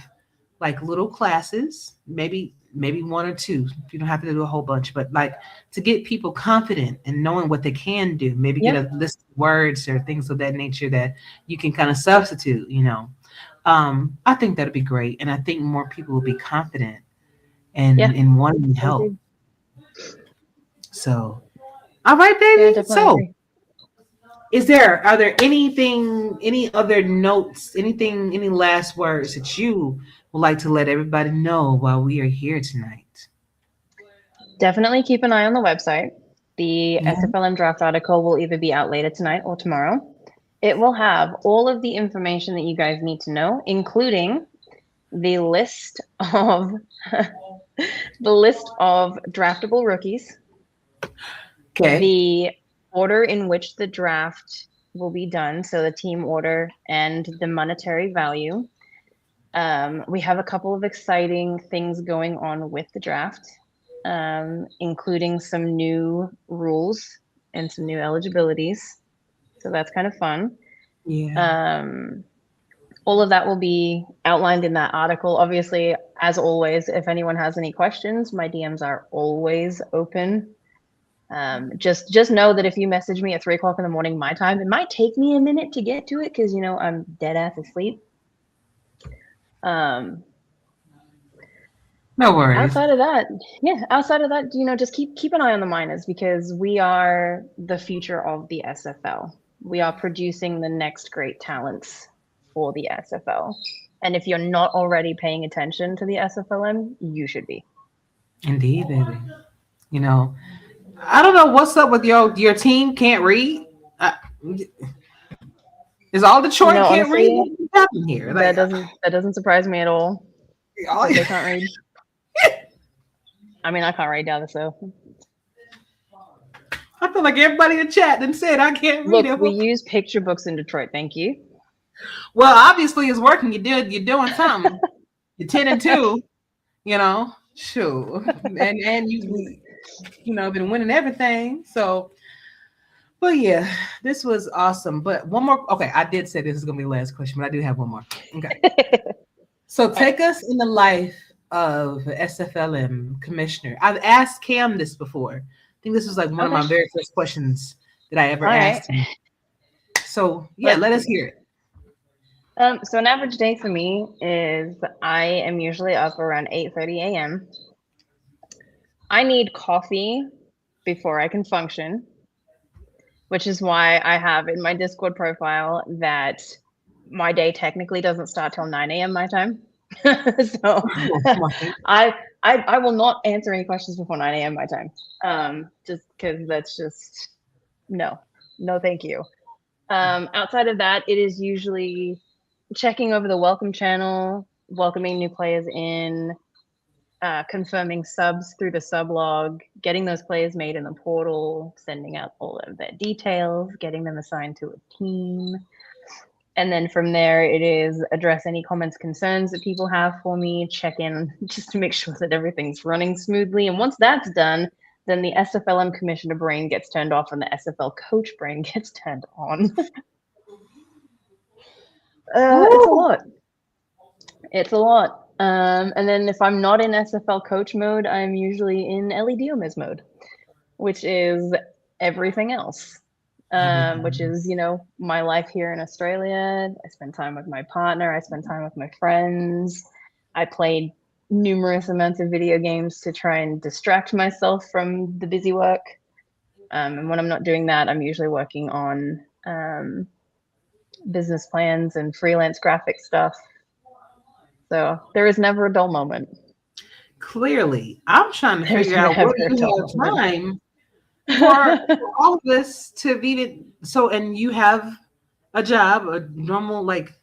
like little classes, maybe one or two. You don't have to do a whole bunch, but like to get people confident and knowing what they can do. Maybe get a list of words or things of that nature that you can kind of substitute. You know. I think that'd be great, and I think more people will be confident and wanting help. So, all right, baby. Yeah, so, agree. are there any other notes, any last words that you would like to let everybody know while we are here tonight? Definitely keep an eye on the website. The SFLM draft article will either be out later tonight or tomorrow. It will have all of the information that you guys need to know, including the list of draftable rookies. Okay. The order in which the draft will be done, so the team order and the monetary value. We have a couple of exciting things going on with the draft, including some new rules and some new eligibilities. So that's kind of fun. Yeah. All of that will be outlined in that article. Obviously, as always, if anyone has any questions, my DMs are always open. Just know that if you message me at 3:00 in the morning my time, it might take me a minute to get to it because you know I'm dead ass asleep. No worries. Outside of that, you know, just keep an eye on the minors because we are the future of the SFL. We are producing the next great talents for the SFL. And if you're not already paying attention to the SFLM, you should be. Indeed, baby. You know, I don't know what's up with your team can't read. Is all Detroit No, can't honestly, read? What's happening here? Like, that doesn't surprise me at all. They can't read. I mean, I can't read either, so. I feel like everybody in the chat done said I can't read it. Look, we use picture books in Detroit. Thank you. Well, obviously it's working. You're doing something. You're 10-2. You know, sure, and you know been winning everything. So, but yeah, this was awesome. But one more. Okay, I did say this is gonna be the last question, but I do have one more. Okay. So take us in the life of SFLM commissioner. I've asked Cam this before. I think this was like one of my very first questions that I ever asked him. So yeah, let us hear it. So an average day for me is I am usually up around 8:30 a.m. I need coffee before I can function, which is why I have in my Discord profile that my day technically doesn't start till 9 a.m. my time. So I will not answer any questions before 9 a.m. my time. Just because that's just no, thank you. Outside of that, it is usually checking over the welcome channel, welcoming new players in, confirming subs through the sub log, getting those players made in the portal, sending out all of their details, getting them assigned to a team. And then from there, it is address any comments, concerns that people have for me, check in just to make sure that everything's running smoothly. And once that's done, then the SFLM commissioner brain gets turned off and the SFL coach brain gets turned on. It's a lot. It's a lot. And then if I'm not in SFL coach mode, I'm usually in LEDOMIS mode, which is everything else. Which is, you know, my life here in Australia. I spend time with my partner. I spend time with my friends. I played numerous amounts of video games to try and distract myself from the busy work. And when I'm not doing that, I'm usually working on business plans and freelance graphic stuff. So there is never a dull moment. Clearly, I'm trying to figure out where you have time for all of this to be so. And you have a job, a normal like.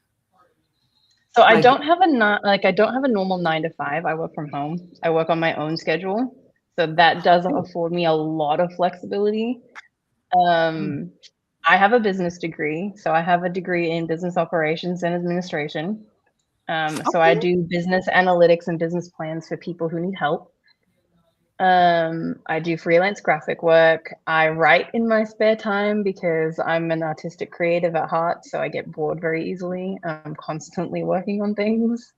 So I don't have a normal 9 to 5. I work from home. I work on my own schedule, so that does afford me a lot of flexibility. I have a business degree, so I have a degree in business operations and administration. So I do business analytics and business plans for people who need help. I do freelance graphic work. I write in my spare time because I'm an artistic creative at heart, so I get bored very easily. I'm constantly working on things.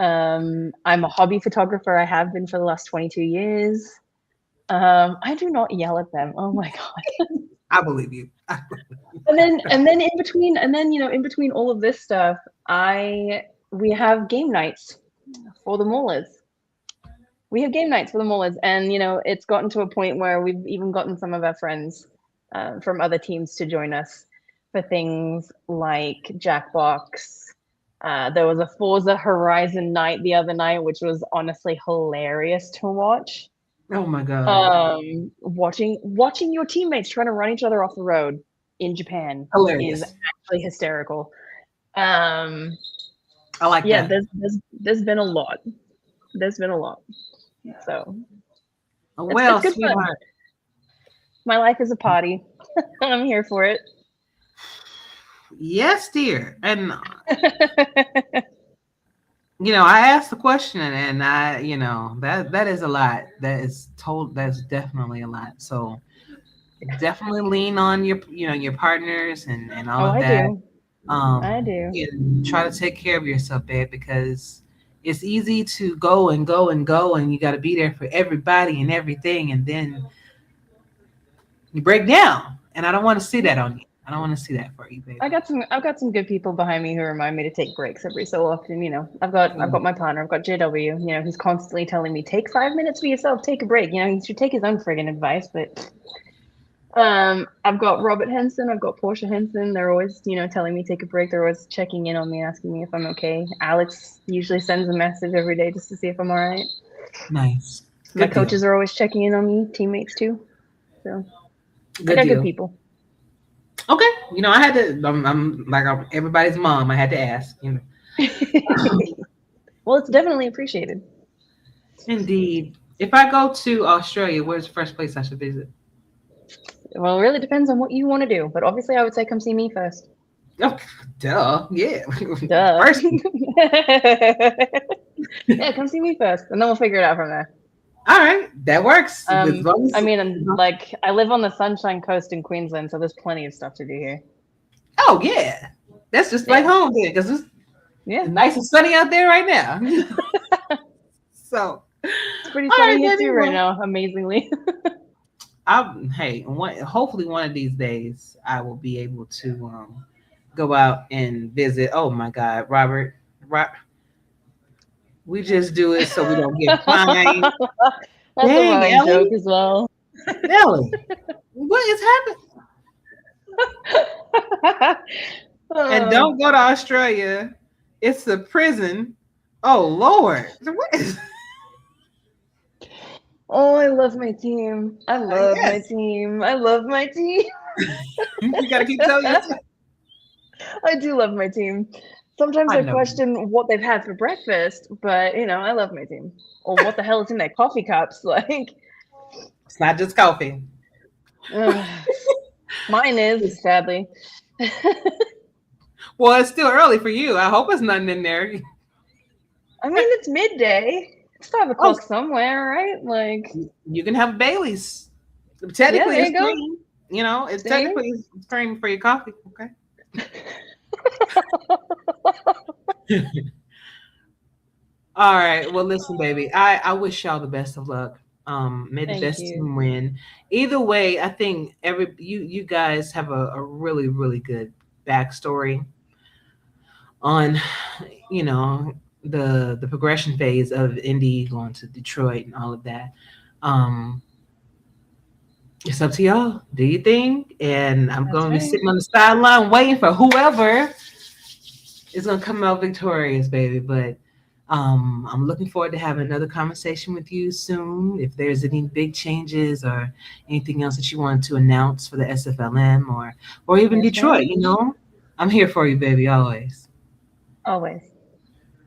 I'm a hobby photographer. I have been for the last 22 years. I do not yell at them. Oh my God. I believe you. And then in between all of this stuff, we have game nights for the Maulers. We have game nights for the Maulers, and you know, it's gotten to a point where we've even gotten some of our friends from other teams to join us for things like Jackbox. There was a Forza Horizon night the other night, which was honestly hilarious to watch. Oh my God. Watching your teammates trying to run each other off the road in Japan Hilarious. is actually hysterical. I like that. There's been a lot. There's been a lot. So well, it's good fun. My life is a party. I'm here for it. Yes, dear. And you know, I asked the question, and I, you know, that is a lot. That's definitely a lot. So definitely lean on your partners and all of that. I do. And try to take care of yourself, babe, because it's easy to go and go and go, and you got to be there for everybody and everything, and then you break down. And I don't want to see that on you. I don't want to see that for you, baby. I've got some good people behind me who remind me to take breaks every so often. You know, I've got my partner. I've got JW. You know, he's constantly telling me, take 5 minutes for yourself, take a break. You know, he should take his own friggin' advice. But I've got Robert Henson. I've got Portia Henson. They're always, you know, telling me to take a break. They're always checking in on me, asking me if I'm okay. Alex usually sends a message every day just to see if I'm all right. Nice. My coaches are always checking in on me. Teammates too. So I got good people. Okay, you know, I had to. I'm like everybody's mom. I had to ask. You know. Well, it's definitely appreciated. Indeed. If I go to Australia, where's the first place I should visit? Well, it really depends on what you want to do, but obviously, I would say come see me first. Oh, duh. Yeah. Duh. First. Yeah, come see me first, and then we'll figure it out from there. All right, that works. I mean, like, I live on the Sunshine Coast in Queensland, so there's plenty of stuff to do here. Oh yeah, that's just like home there, because it's nice and sunny out there right now. So it's pretty sunny here too right now, amazingly. Hopefully one of these days I will be able to go out and visit. Oh my God, Robert. We just do it so we don't get fined. That's a running joke as well. Ellie, what is happening? And don't go to Australia. It's a prison. Oh Lord. What is... Oh, I love my team. I love my team. I love my team. You gotta keep telling yourself. I do love my team. Sometimes I I know. question what they've had for breakfast, but I love my team. Or what the hell is in their coffee cups? Like, It's not just coffee. mine is, sadly. Well, it's still early for you. I hope it's nothing in there. I mean, it's midday. It's 5 o'clock somewhere, right? Like, You can have Bailey's. yeah, Technically, there it's you go. cream. It's See? technically it's cream for your coffee. Okay. All right. Well, listen, baby. I wish y'all the best of luck. May the Thank best you. team win. Either way, I think you guys have a really, really good backstory on, the progression phase of Indy going to Detroit and all of that. It's up to y'all. Do your thing, and I'm going to be right. sitting on the sideline waiting for whoever is going to come out victorious, baby. But I'm looking forward to having another conversation with you soon. If there's any big changes or anything else that you want to announce for the SFLM or even Yes, Detroit, ma'am. I'm here for you, baby, always. Always.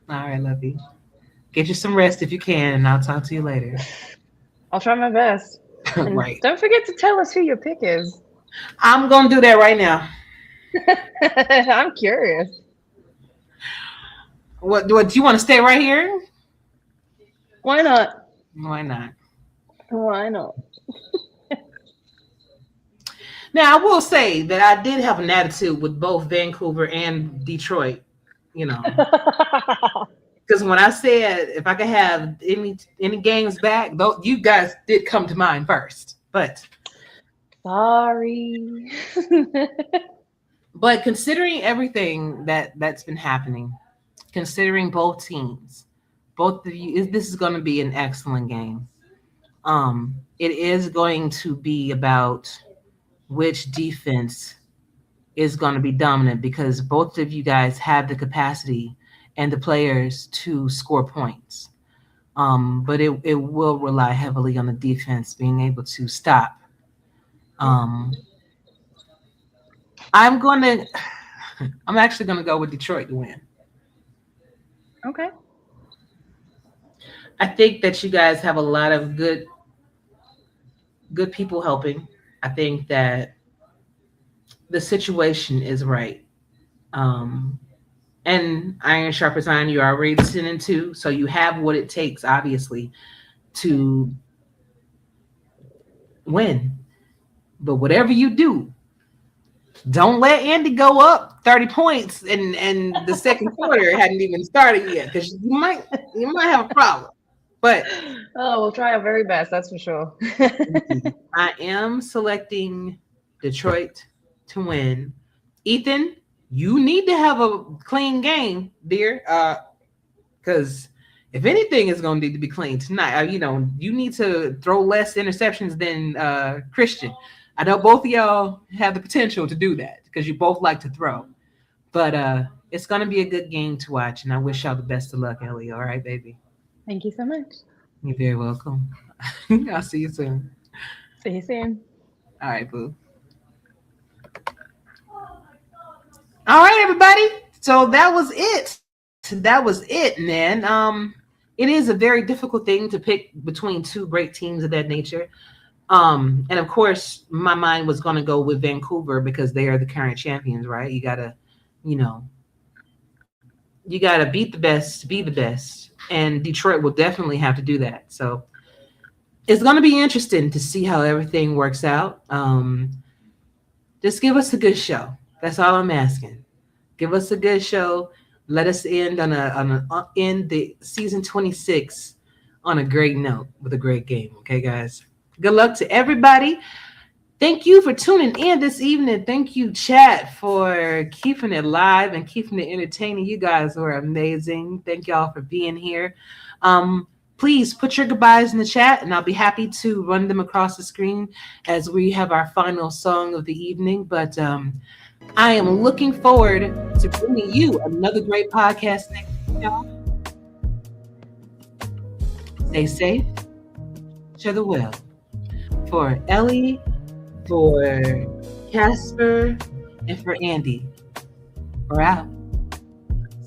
All right, love you. Get you some rest if you can, and I'll talk to you later. I'll try my best. And Right. don't forget to tell us who your pick is. I'm going to do that right now. I'm curious. What do you want to stay right here? Why not? Why not? Why not? Now, I will say that I did have an attitude with both Vancouver and Detroit, because when I said if I could have any games back, though, you guys did come to mind first. But Sorry. But considering everything that's been happening, considering both teams, both of you, this is going to be an excellent game. It is going to be about which defense is going to be dominant because both of you guys have the capacity and the players to score points. But it will rely heavily on the defense being able to stop. I'm actually going to go with Detroit to win. Okay. I think that you guys have a lot of good people helping. I think that the situation is right. And iron sharpens iron, you're already 10-2, so you have what it takes, obviously, to win. But whatever you do, don't let Andy go up 30 points and the second quarter hadn't even started yet, because you might have a problem. But we'll try our very best, that's for sure. I am selecting Detroit to win. Ethan, you need to have a clean game, dear, because if anything is going to need to be clean tonight, you need to throw less interceptions than Christian. I know both of y'all have the potential to do that because you both like to throw. But it's going to be a good game to watch, and I wish y'all the best of luck, Ellie. All right, baby? Thank you so much. You're very welcome. I'll see you soon. See you soon. All right, boo. All right, everybody. So that was it. That was it, man. It is a very difficult thing to pick between two great teams of that nature. And of course, my mind was going to go with Vancouver because they are the current champions, right? You gotta beat the best to be the best. And Detroit will definitely have to do that. So it's going to be interesting to see how everything works out. Just give us a good show. That's all I'm asking. Give us a good show. Let us end end the season 26 on a great note with a great game. Okay, guys. Good luck to everybody. Thank you for tuning in this evening. Thank you, chat, for keeping it live and keeping it entertaining. You guys were amazing. Thank y'all for being here. Please put your goodbyes in the chat, and I'll be happy to run them across the screen as we have our final song of the evening. But I am looking forward to bringing you another great podcast next week, y'all. Stay safe. Share the well. For Ellie, for Casper, and for Andy, we're out.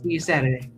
See you Saturday.